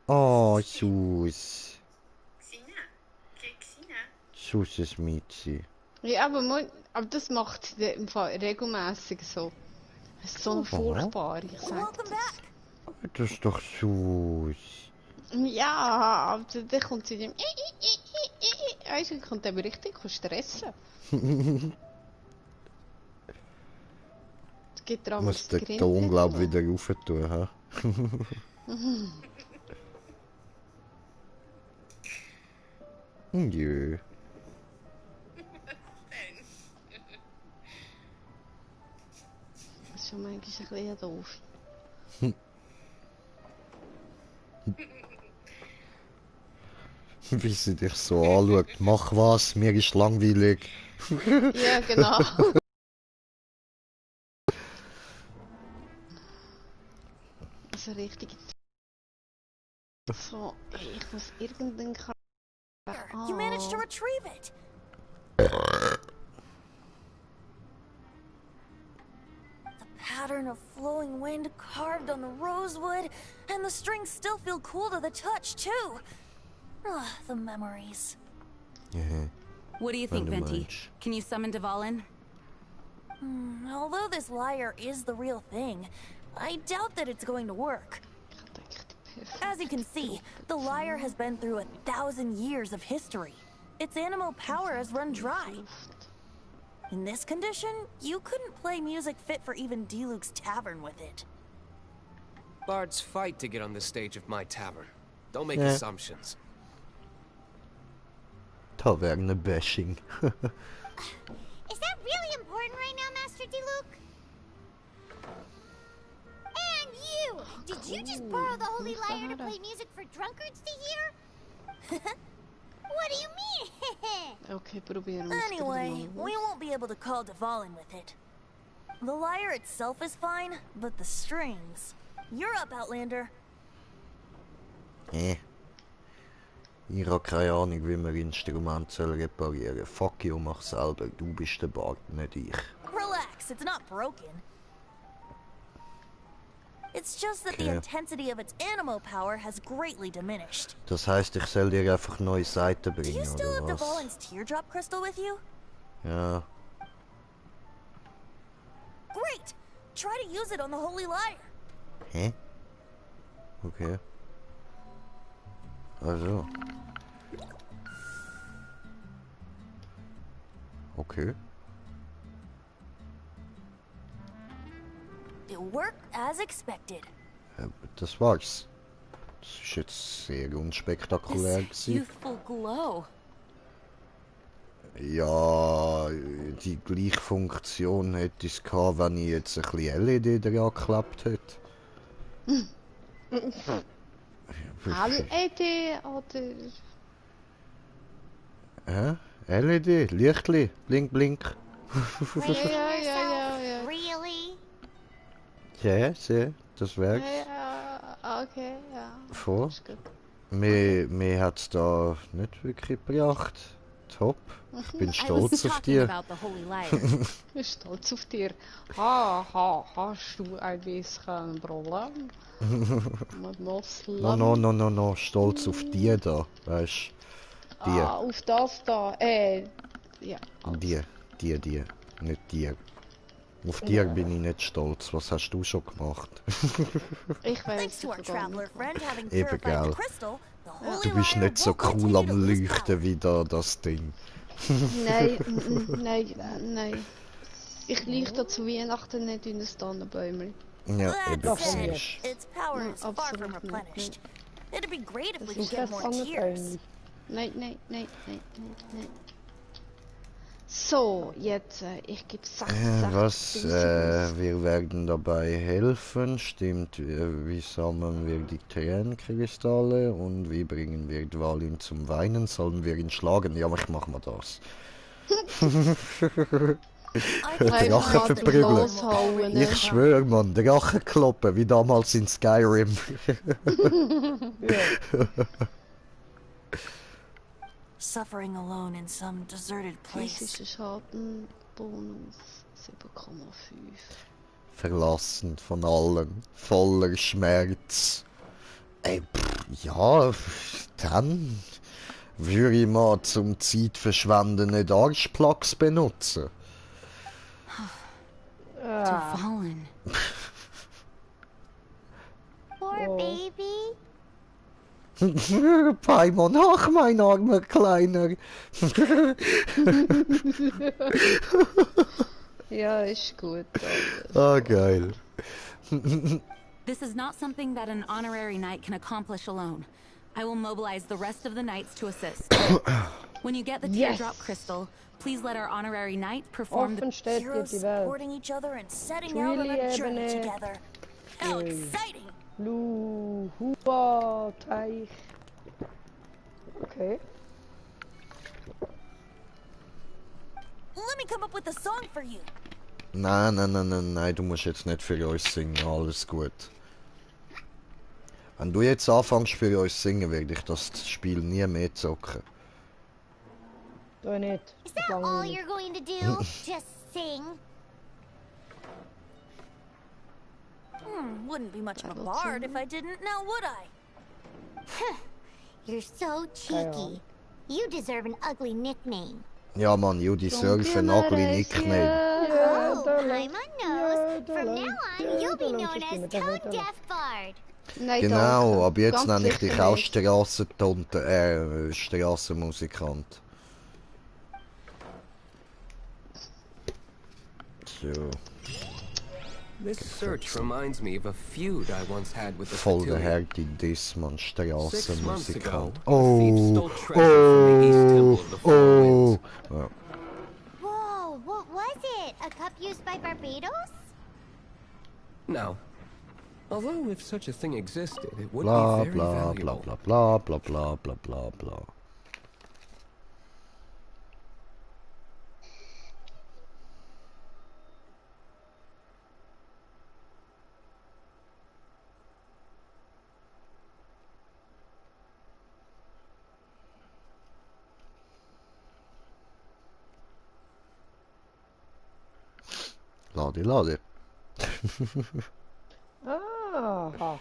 Oh, süß. Süßes Mädchen. Ja, aber das macht sie im Fall regelmäßig so. Das ist so furchtbar, ich sag das. Das ist doch süß. Ja, aber dann kommt sie dem. Weißt du, kommt eben richtig stressen. Es gibt Ich muss den Ton, glaube ich, wieder rauf tun. Ha? Jö. Das ist schon manchmal ein bisschen doof. Wie sie dich so anschaut. Mach was, mir ist langweilig. Ja, genau. Also richtig. So, ich muss irgendeinen You managed to retrieve it. The pattern of flowing wind carved on the rosewood, and the strings still feel cool to the touch too. Ah, the memories. Yeah. What do you think, Venti? Can you summon Dvalin? Although this lyre is the real thing, I doubt that it's going to work. As you can see, the lyre has been through 1,000 years of history. Its animal power has run dry. In this condition, you couldn't play music fit for even Diluc's tavern with it. Bards fight to get on the stage of my tavern. Don't make assumptions. Taverne bashing. Is that really important right now, Master Diluc? And you! Did you just borrow the Holy Lyre to play music for drunkards to hear? What do you mean? Okay, probieren. Anyway, we won't be able to call Dvalin with it. The lyre itself is fine, but the strings. You're up, Outlander. Ich habe keine Ahnung, wie man Instrumente reparieren soll. Fuck you, mach selber. Du bist der Bart, nicht ich. Relax, it's not broken. It's just that the intensity of its animal power has greatly diminished. Das heißt, ich soll dir einfach neue Seiten Do you bringen, still have oder was? Dvalin's teardrop crystal with you? Ja. Great! Try to use it on the holy lyre. Hä? Okay. Also. Okay. It worked as expected. Das war's. Das ist jetzt sehr unspektakulär This gewesen. youthful glow. Ja, die gleiche Funktion hätte es gehabt, wenn ich jetzt ein bisschen LED dran geklappt hätte. LED oder... Hä? LED? Lichtli? Blink, blink. Ja. Really? Ja, sehr. Das wär's. Ja, okay, ja. Vor. Ist gut. Mir hat's da nicht wirklich gebracht. Top. Ich bin stolz auf Talking dich. about the holy lyre. Ich bin stolz auf dir. Hast du ein bisschen Problem? Mit Moslem? No. Stolz auf die da. Weißt du? Die. Auf das da. Ja. Also. Die. Nicht die. Auf dir bin ich nicht stolz. Was hast du schon gemacht? Ich weiß Thanks to our traveler friend having Eben, purified the gell. crystal, the holy Du bist lyre nicht so won't cool continue am to lose Leuchten wie da das Ding. Nein. Ich leuchte zu Weihnachten nicht in das Tannenbäumchen. Ja, That eben said, siehst. its power is far from absolut nicht. replenished. It'd be great if Das we could ist get ein more tears. Tannenbäumchen. Nein. So, jetzt, ich gebe 66. Wir werden dabei helfen, stimmt, wie sammeln wir die Tränenkristalle und wie bringen wir Dvalin zum Weinen, sollen wir ihn schlagen? Ja, ich mach mal das. Drachen verprügeln. Ich schwöre, Mann, Drachen kloppen, wie damals in Skyrim. Suffering alone in some deserted place. Physischer Schadenbonus 7,5. Verlassen von allen, voller Schmerz. Ey, ja, dann würde ich mal zum Zeitverschwenden nicht Arschplugs benutzen. Devalen. Poor baby. Paimon, ach, mein armer Kleiner. Ja, ist gut. Ah, geil. This is not something that an honorary knight can accomplish alone. I will mobilize the rest of the knights to assist. When you get the teardrop crystal, please let our honorary knight perform the heroes supporting each other and setting out on a journey together. How exciting! Teich. Okay. Let me come up with a song for you. Nein, du musst jetzt nicht für uns singen, alles gut. Wenn du jetzt anfängst für uns singen, werde ich das Spiel nie mehr zocken. Du nicht. Is that all you're going to do? Just sing? Wouldn't be much of a bard if I didn't, now would I? You're so cheeky. You deserve an ugly nickname. Ja, man, you deserve an ugly nickname. Oh, Paimon knows. From now on, you'll be known as Tone Deaf Bard. Genau, aber jetzt nenne ich dich auch Strassenmusikant. So. This search reminds me of a feud I once had with the Voll der Fatui. härte Dismann, 6 months ago, Strassenmusikant. the thieves stole treasure from the East Temple of the Four Winds. Ja. Whoa, what was it? A cup used by Barbados? Now, although if such a thing existed, it would Bla be very bla bla valuable. bla bla bla bla bla bla. Lade. Aha.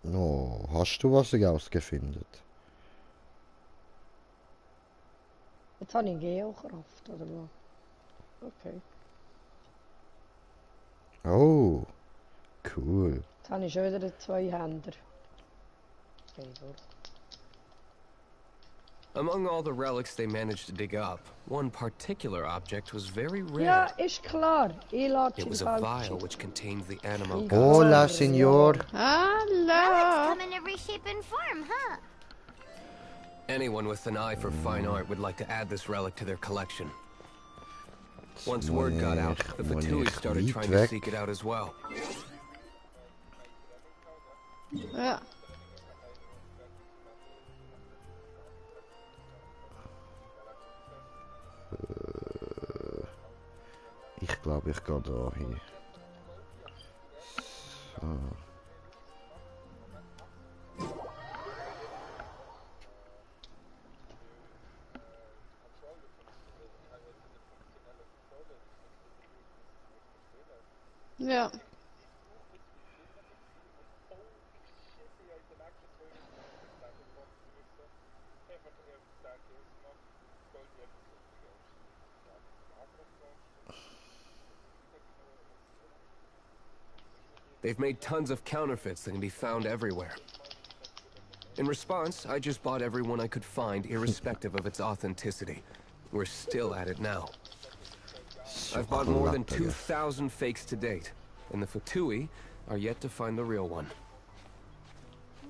No, hast du was herausgefunden? Jetzt habe ich Geokraft, oder was? Okay. Oh, cool. Jetzt habe ich schon wieder den Zweihänder. Okay, gut. Among all the relics they managed to dig up, one particular object was very rare. Ja, ist klar. It was a vial which contained the animal. Hola, senor. Relics come in every shape and form, huh? Anyone with an eye for fine art would like to add this relic to their collection. Once word got out, the Fatui started trying to seek it out as well. Ja. Ich glaube, ich gehe da hin. So. Ja. They've made tons of counterfeits that can be found everywhere. In response, I just bought every one I could find, irrespective of its authenticity. We're still at it now. I've bought more than 2,000 fakes to date, and the Fatui are yet to find the real one.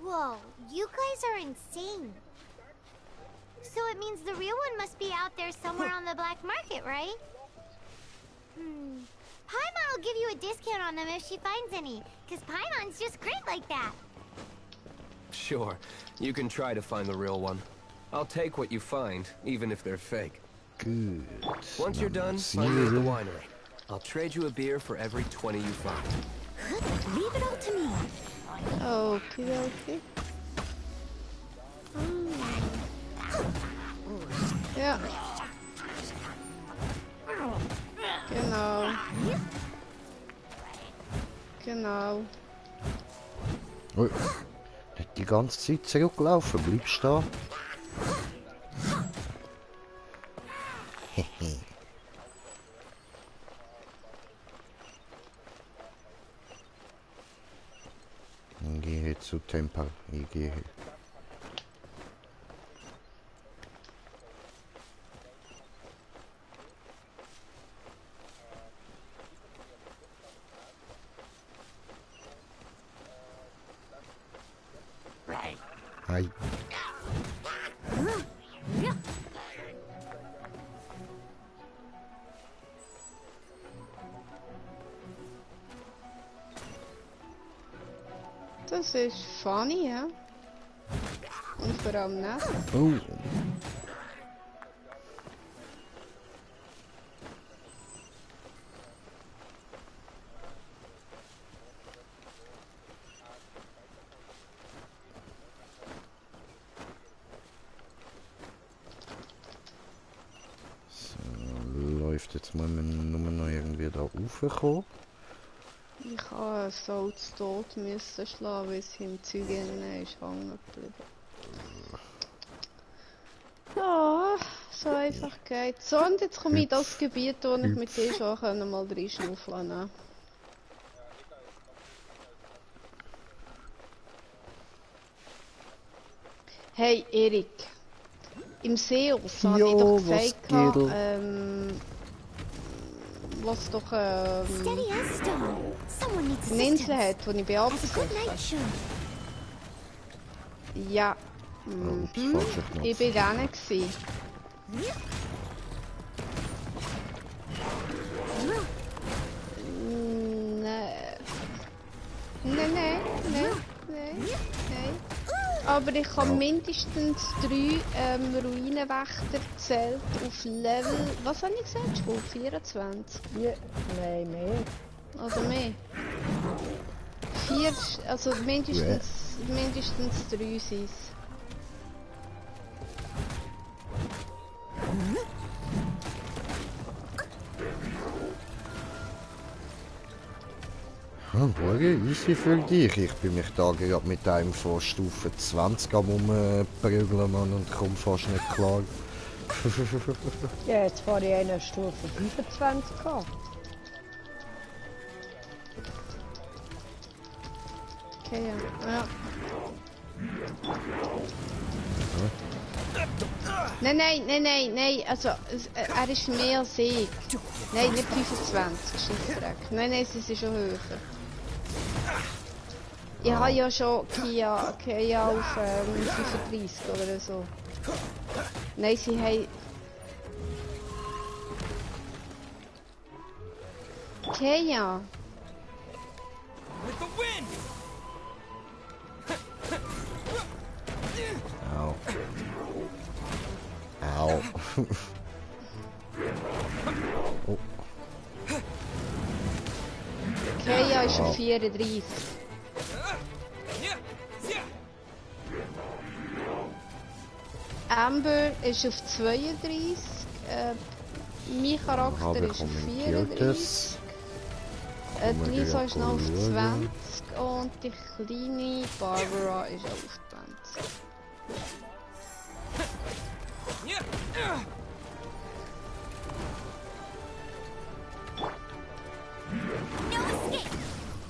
Whoa, you guys are insane. So it means the real one must be out there somewhere on the black market, right? Paimon will give you a discount on them if she finds any, because Paimon's just great like that. Sure, you can try to find the real one. I'll take what you find, even if they're fake. Gut. Once you're done, find me at the winery. I'll trade you a beer for every 20 you find. Leave it all to me. Okay. Ja. Genau. Oh. Nicht die ganze Zeit zurücklaufen, bleibst da. Hehe. Ich gehe zu Tempel. Ich gehe. Hi. Das ist funny, ja? Und vor allem nett. Oh. Läuft jetzt mal nur noch irgendwie da raufkommen. Ich habe so zu Tod müssen schlagen, weil es im Zeug innen ist hängen geblieben. Ja, so einfach geht. So, und jetzt komme ich in das Gebiet, wo ich mit dir schon mal reinschnuffeln kann. Hey Erik, im Seus habe ich doch gesagt, was doch eine Insel hat, die ich beabsichtige. Ja, ich bin da nicht gewesen. Nein. Aber ich habe mindestens 3 Ruinenwächter gezählt auf Level. Was habe ich gesagt? Schon 24? Ja, nein, mehr. Oder mehr? 4, also mindestens 3 sind es. Easy für dich. Ich bin mich da gerade mit einem von Stufe 20 am rumprügeln, Mann, und komme fast nicht klar. Ja, jetzt fahre ich eine Stufe 25 an. Okay, ja. Nein, also er ist mehr als ich. Nein, nicht 25, Scheissdreck. Nein, es ist schon höher. Ich habe ja schon Kia auf 35 oder so. Nein, sie haben... Kia! Au. Au. Oh. Kia ist auf 34. Amber ist auf 32. Mein Charakter ist auf 34. Lisa ist noch auf 20 und die kleine Barbara ist auf 20.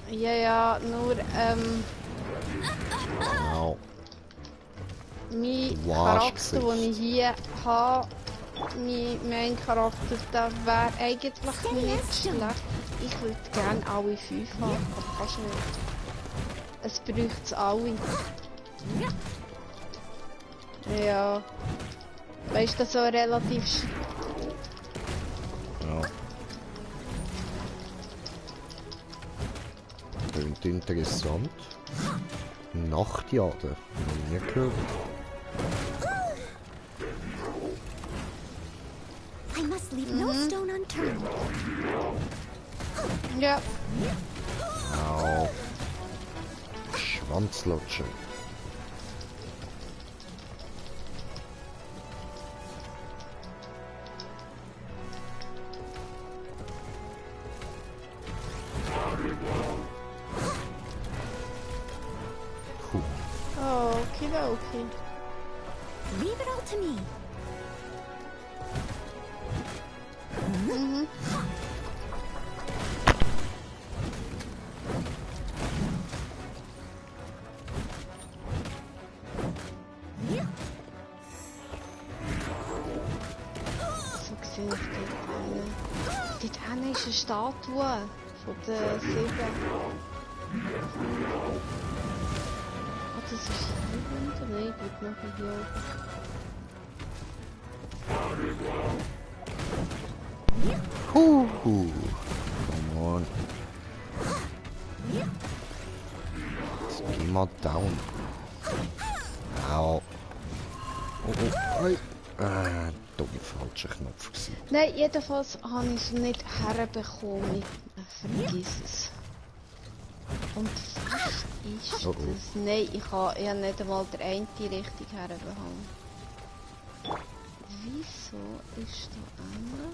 Ja, nur Au. mein Charakter, den ich hier habe, mein Charakter, der wäre eigentlich nicht schlecht. Ich würde gerne alle 5 haben, aber fast nicht. Es braucht es alle. Ja. Weißt du, das so relativ... Ja. Klingt interessant. Nachtjade. Nie gehört. must leave no stone unturned. Ja. Au. Schwanzlutscher. Oh, okay. Leave it all to me. So sehe ich dort hinten ist eine Statue von der Silber. Oh, das ist hier runter? Nein, bleibt noch hier oben. Come on. Jetzt geh mal down. Au. Dumm, falscher Knopf gewesen. Nein, jedenfalls habe ich es nicht herbekommen. Vergiss es. Und fast ist das. Nein, ich habe nicht einmal der eine richtig herbekommen. Wieso ist da einer?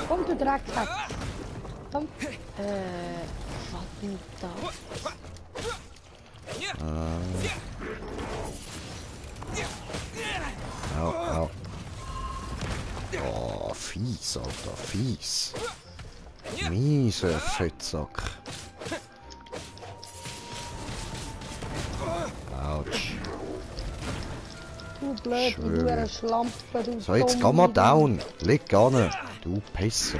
Komm, du Drecksack. Komm. Was denn das? Au. Oh, fies, Alter, fies. Mieser Fettsack. Autsch. Du blöd, du eine Schlampe, du. So, jetzt geh mal down. Leg gerne. Du Pisser.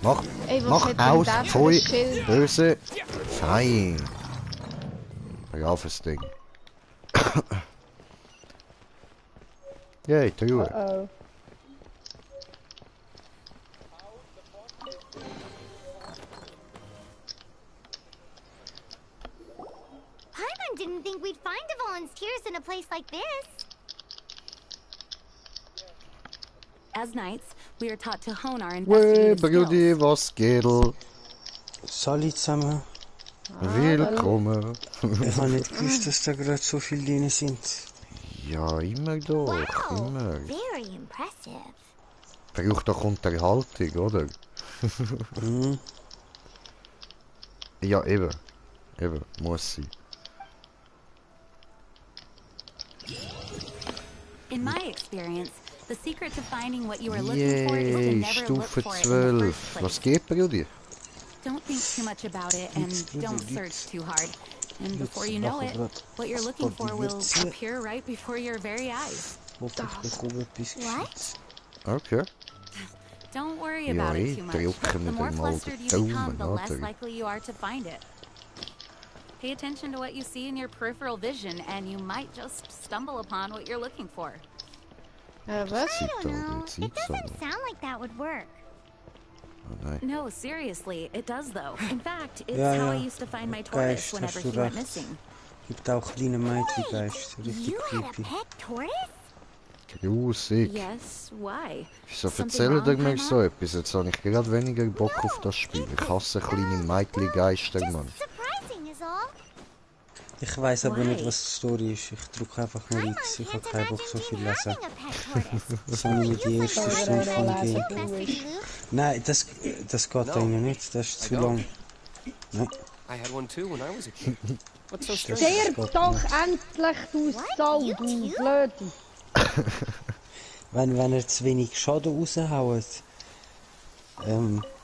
Mach aus, pfui, böse. Fein. Braves Ding. Yay, Truhe. Oh. Paimon didn't think we'd find the volunteers in a place like this. As knights, we are taught to hone our Weh, investigative Brudi, skills. was geht? Salut zusammen. Willkommen. Ich habe nicht gewusst, dass da gerade so viele drin sind. Ja, immer doch, immer. Very impressive. Braucht doch Unterhaltung, oder? Ja, eben. Eben, muss sie. In my experience, the secret to finding what you are looking for is to Yay, never look Stufe for it in the 12. first place. Was geht, Brudi? Don't think too much about it and don't search too hard. And before you know it, what you're looking for will appear right before your very eyes. What? Okay. Don't worry about it too much. drücken The wir more mal flustered you den become, the Daumen, less oder? likely you are to find it. Pay attention to what you see in your peripheral vision, and you might just stumble upon what you're looking for. Was? I don't know. It doesn't sound like that would work. Oh, nein. No, seriously, it does though. In fact, it's Ja, how I ja. used to find my Geist, tortoise whenever hast du he went recht. missing. Gibt auch kleine Mädchengeist. Richtig You had a creepy. pet tortoise? Grusig. Yes, why? Wieso Something erzählt ihr wrong, mir Paimon? so etwas? Jetzt habe ich gerade weniger Bock auf das Spiel. Ich hasse kleine Mädchen-Geister, Mann. Surprising is all. Ich weiss aber nicht, Why? was die Story ist. Ich drücke einfach nur X. Ich habe keinen Bock, so viel lesen. Having a pet tortoise. Das habe ich mit die erste Stunde vom Game. Bestie Luke. Nein, das geht eigentlich nicht. Das ist zu lang. Nein. I had one too when I was a kid. What's so strange? Stirb doch endlich, du Sau, du Blöde. Wenn er zu wenig Schaden raushaut,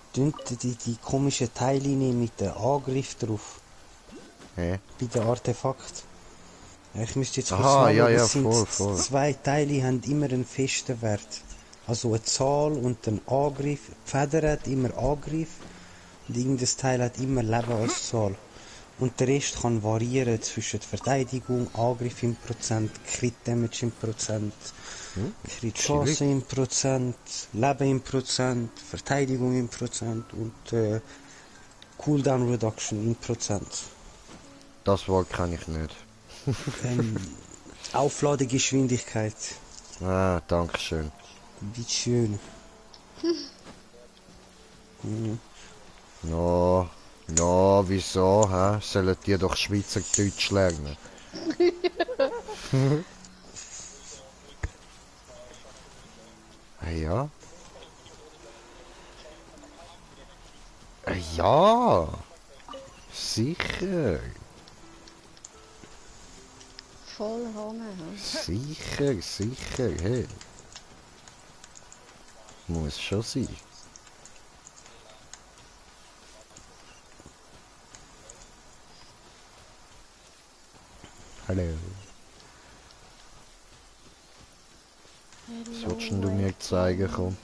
die komischen Teile nehmen mit dem Angriff drauf. Hä? Bei den Artefakt. Ich müsste jetzt kurz Aha, sagen, ja, das sind voll. zwei Teile haben immer einen festen Wert. Also eine Zahl und ein Angriff. Die Feder hat immer Angriff und irgendein Teil hat immer Leben als Zahl. Und der Rest kann variieren zwischen Verteidigung, Angriff im Prozent, Crit Damage im Prozent, Crit Chance im Prozent, Leben im Prozent, Verteidigung im Prozent und Cooldown Reduction im Prozent. Das Wort kann ich nicht. Aufladegeschwindigkeit. Ah, danke schön. Wie schön. No, wieso, hä? Sollen die doch Schweizerdeutsch lernen? Ja. Ja. Sicher. Voll hängen. Sicher, hey. Muss schon sein. Hallo. Was willst du mir zeigen? Komm.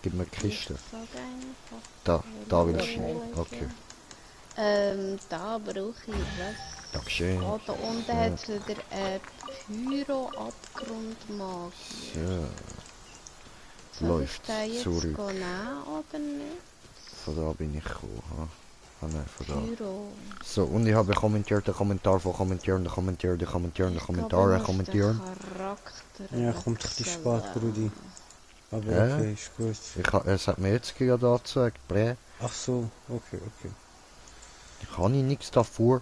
Gib mir die Kiste. Da willst du. Okay. Da brauche ich was. Dankeschön. Oh, da unten hat es wieder Pyro-Abgrundmagie. So. Läuft zurück. Nehmen, oder nicht? Von da bin ich gekommen. Ha? Ah nein, von da. Pyro. So, und ich habe kommentiert, den Kommentar von kommentieren. Ja, kommt ein bisschen spät, Brudi. Aber okay, ist gut. Es hat mir jetzt gerade angezeigt, Brä. Ach so, okay. Ich habe nichts davor.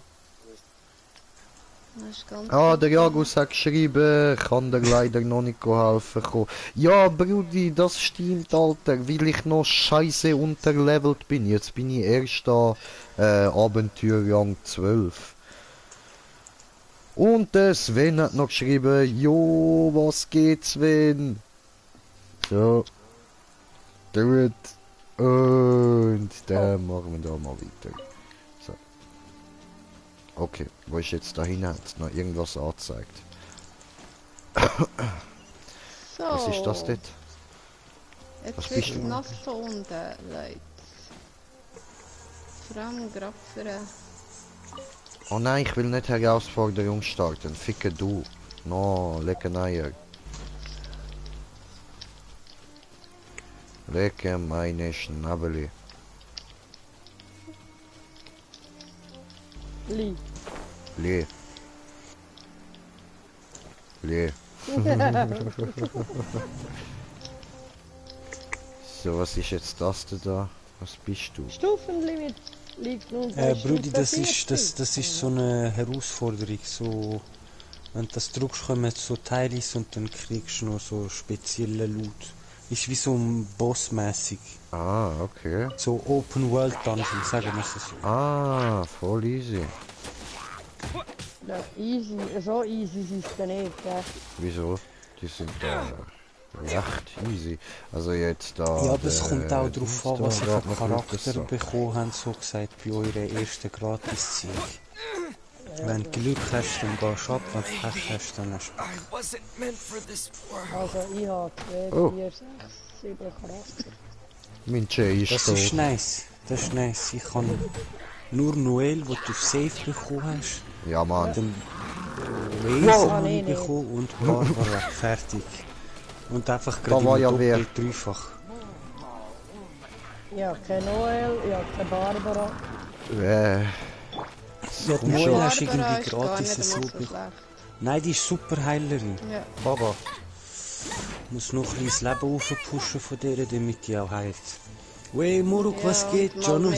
Der Der Jagus hat geschrieben, kann dir leider noch nicht helfen. Ja, Brudi, das stimmt, Alter, weil ich noch scheiße unterlevelt bin. Jetzt bin ich erst da Abenteuerrang 12. Und der Sven hat noch geschrieben, jo, was geht, Sven? So. Gut. Und dann machen wir da mal weiter. So. Okay, wo ist jetzt da hinten? Hat noch irgendwas angezeigt? So. Was ist das dort? Jetzt wird es nass da unten, Leute. Vor allem gerade für... Oh nein, ich will nicht Herausforderung starten. Ficke du. No, lecker Eier. Lecke meine Schnabeli. Le. So, was ist jetzt das da? Was bist du? Stufenlimit liegt nun. Brudi, das ist so eine Herausforderung. So, wenn du das drückst, kommen so Teile und dann kriegst du noch so spezielle Loot. Ist wie so ein Boss-mäßig. Ah, okay. So Open World Dungeon, sagen wir es so. Ah, voll easy. Ja, easy, so easy ist es nicht, ja. Wieso? Die sind recht easy. Also jetzt da... Ja, aber es kommt auch darauf an, was ihr für Charakter bekommen habt, so gesagt, bei euren ersten Gratis-Ziel. Wenn du Glück hast, dann gehst du ab, wenn du Pech hast, dann hast du Also ich habe 2, 4, 6, 7 Charakter. Mein Jay ist Das ist nice, das ist nice. Ich kann nur Noel, wo du Safe bekommen hast. Ja, Mann. Dann Waze bekommen und Barbara, fertig. Und einfach gerade doppelt, dreifach. Ja, kein Noel, ja, keine Barbara. Ja, die Noel hast du irgendwie gratis so bekommen. Nein, die ist super Heilerin. Ja. Baba. Muss noch ein bisschen das Leben aufpushen von der, damit die auch heilt. Wey, Muruk, ja, was geht, John?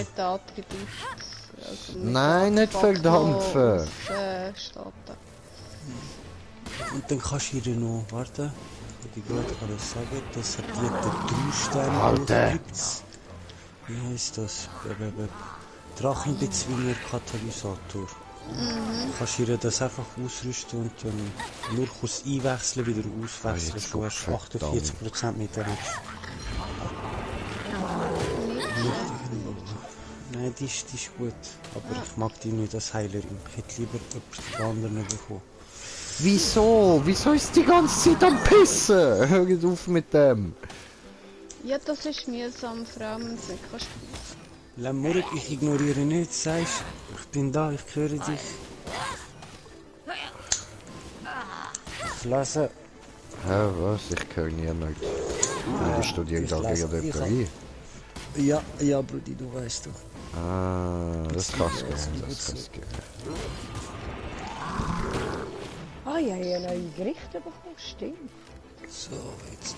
Nein, nicht verdampfen. Und dann kannst du ihr noch, warte, ich gerade sagen, das hat ihr den 3 Sterne gibt's. Wie heißt das? Drachenbezwinger Katalysator. Kannst ihr das einfach ausrüsten und dann nur kurz einwechseln, wieder auswechseln. Du hast 48% mit der Nein, die ist gut. Aber ich mag die nicht als Heilerin. Ich hätte lieber jemand anderen bekommen. Wieso? Wieso ist die ganze Zeit am Pissen? Hör auf mit dem. Ja, das ist mühsam, vor allem wenn du Lamurek, ich ignoriere nicht, sagst ich bin da, ich höre dich. Ich lasse. Hä, was? Ich höre niemand. Du studierst da gerade ein. Ja, Brudi, du weißt doch. Ah, das kannst du gehen, das kannst du gehen. Ah, ich habe ja neue Gerichte bekommen, stimmt. So, jetzt.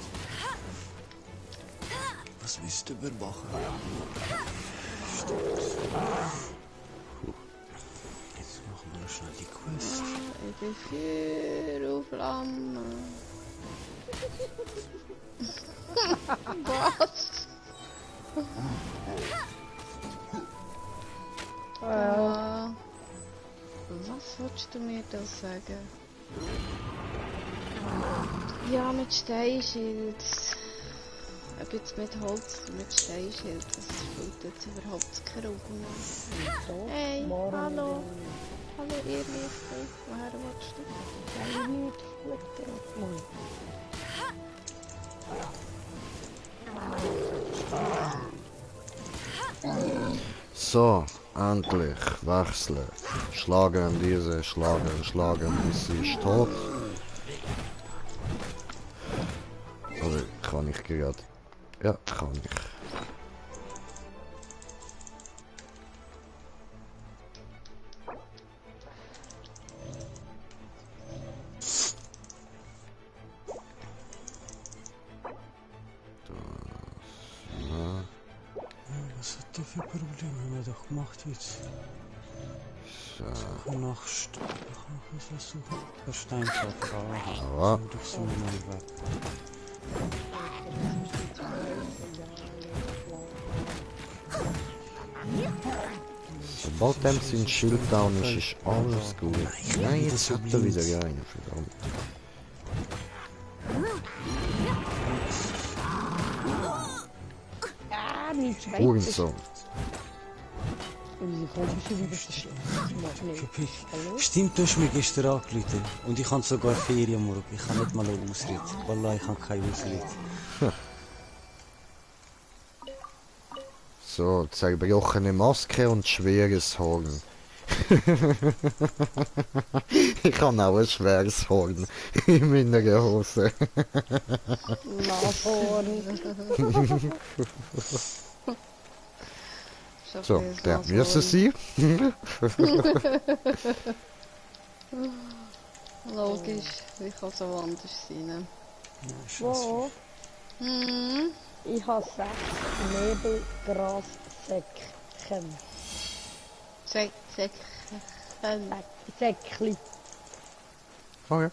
Was müssten wir machen? Jetzt machen wir noch schnell die Quest. Ich bin Feuer auf Flamme. Was? Was wolltest du mir da sagen? Ja, mit Steinschild. Ob jetzt mit Holz oder mit Steinschild, das spielt jetzt überhaupt keine Rolle. Hey, hallo. Hallo ihr Liebsten. Woher willst du? So, endlich wechseln. Schlagen diese, schlagen, bis sie ist tot. Oder kann ich gerade? Ja, kann ich. Was hat der für Probleme haben wir doch gemacht jetzt? So. Versuchen. Der Steinschlag. Ja. Durch so einen Weg. Sobald dem sein Schild down ist, ist alles gut. Nein, jetzt hat er wieder rein, verdammt. Hurensohn. Stimmt, du hast mir gestern angerufen. Und ich habe sogar Ferien morgen. Ich kann nicht mal eine Ausrede. Wallah, ich habe keine Ausrede. So, zerbrochene Maske und schweres Horn. Ich habe auch ein schweres Horn in meiner Hose. So, der müssen sie. Logisch, wie kann es auch anders sein? Wo? Ich habe 6 Nebelgrassäckchen. Säckchen. Oh ja.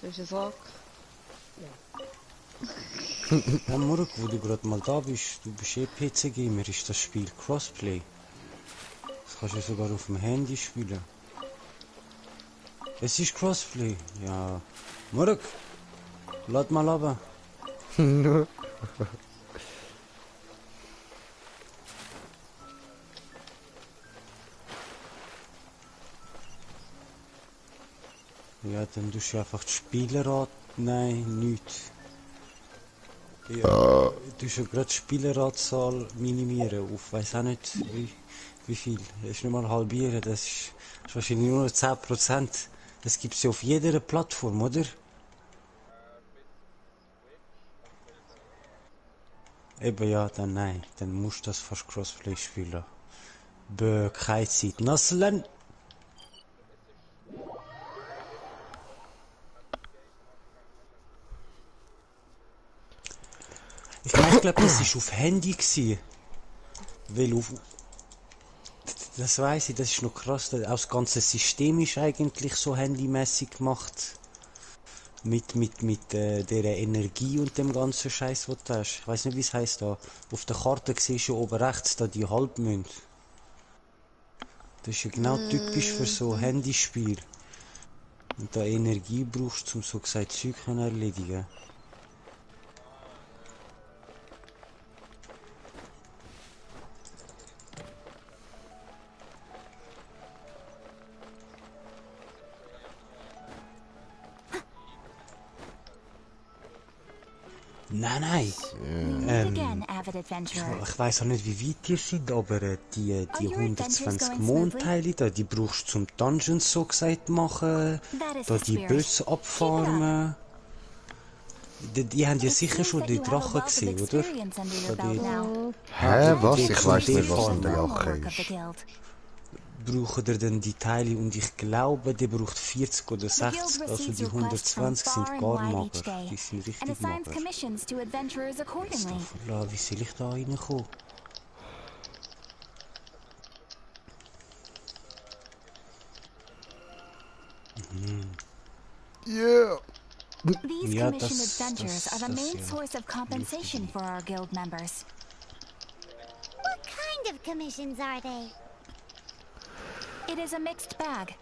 Du hast einen Sack. Ja, Murk, wo du gerade mal da bist, du bist PC-Gamer, ist das Spiel Crossplay. Das kannst du sogar auf dem Handy spielen. Es ist Crossplay, ja. Murk, lad mal runter. Ja, dann tust du einfach die Spielerrat. Nein, nichts. Ja, du tust ja gerade die Spieleranzahl minimieren auf, weiß auch nicht wie viel. Das ist nicht mal halbieren, das ist wahrscheinlich nur 10%. Das gibt es ja auf jeder Plattform, oder? Eben ja, dann nein, dann musst du das fast Crossplay spielen. Keine Zeit. Naslen! Ich glaube, das war auf Handy gewesen. Weil auf... Das weiss ich, das ist noch krass. Auch das ganze System ist eigentlich so handymäßig gemacht. Mit der Energie und dem ganzen Scheiß, was du hast. Ich weiss nicht, wie es heisst da. Auf der Karte siehst du oben rechts da die Halbmond. Das ist ja genau typisch für so Handyspiel. Und da Energie brauchst du, um so gesagt Zeug zu erledigen. Nein. Ich weiss auch nicht, wie weit die sind, aber die 120 Mondteile da, die brauchst du zum Dungeons so gesagt machen, da die Böse abfarmen. Die haben ja sicher schon die Drachen gesehen, oder? Hä, was? Ich weiss nicht, was ein Drache ist. braucht ihr dann die Teile und ich glaube, der braucht 40 oder 60, also die 120 sind gar mager, die sind richtig mager. Wie soll ich da reinkommen? Yeah! These commission adventures are the main source of compensation for our guild members. What kind of commissions are they? It is a mixed bag.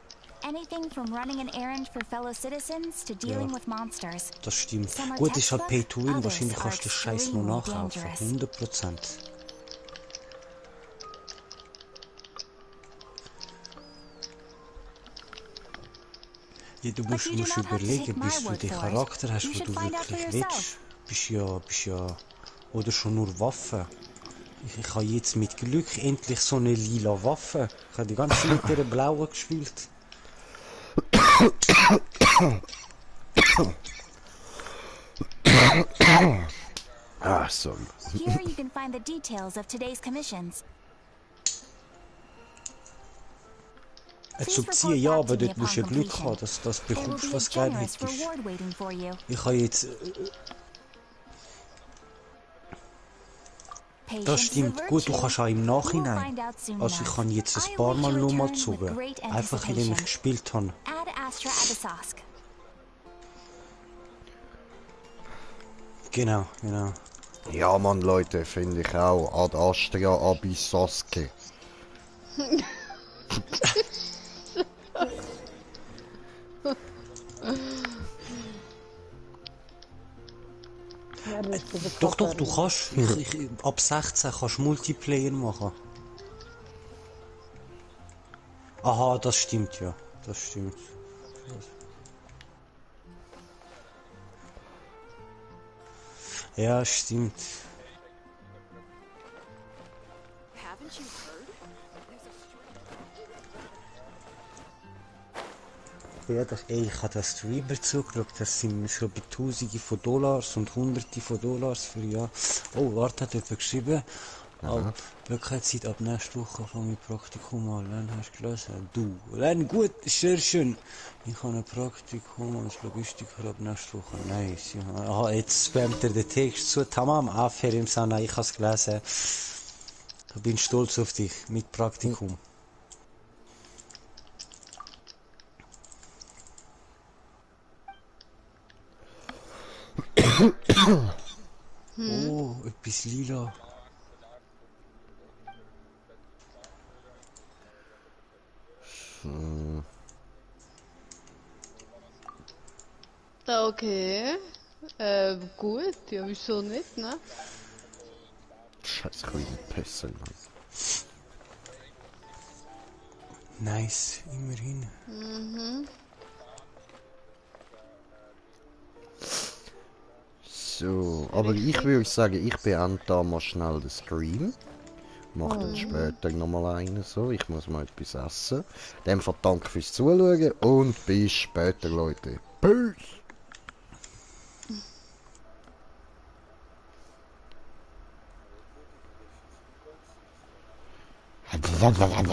Anything from running an errand for fellow citizens to dealing with monsters. Das stimmt. Gut, ist halt Pay to Win, wahrscheinlich kannst du den Scheiß noch nachkaufen. 100%. Ja, du musst überlegen, bis du den Charakter hast, den du wirklich willst. Bist ja... Oder schon nur Waffen. Ich habe jetzt mit Glück endlich so eine lila Waffe. Ich habe die ganze Zeit mit der blauen gespielt. Sorry. Here you can find the details of today's commissions. Zum Ziehen ja, aber dort musst du Glück haben, dass du das bekommst, was geil ist. Ich habe jetzt... Das stimmt, gut, du kannst auch im Nachhinein. Also ich kann jetzt ein paar Mal nur mal gezogen. Einfach indem ich gespielt habe. Genau. Ja, Mann, Leute, finde ich auch. Ad Astra Abyssosque. Doch, du kannst. Ab 16 kannst du Multiplayer machen. Aha, das stimmt, ja. Das stimmt. Ja, stimmt. Ja, ich habe das Streamer zugeschaut, das sind schon bei Tausende von Dollars und Hunderte von Dollars für ja. Oh, warte, hat jemand geschrieben. Ab Wirklichkeit ab nächste Woche fange ich Praktikum an. Dann hast du gelesen. Du. Dann gut, sehr schön. Ich habe ein Praktikum als Logistiker ab nächste Woche. Nice. Ja. Aha, jetzt spammt er den Text zu. Tamam, Aferin Sana, ich habe es gelesen. Ich bin stolz auf dich mit Praktikum. Oh, etwas lila. Okay. Gut, ja, wieso nicht, ne? Scheiß grüne Pässe, Mann. Nice, immerhin. So, aber ich würde sagen, ich beende da mal schnell den Stream. Mach dann später nochmal einen so. Ich muss mal etwas essen. In dem Fall danke fürs Zuschauen und bis später, Leute. Peace!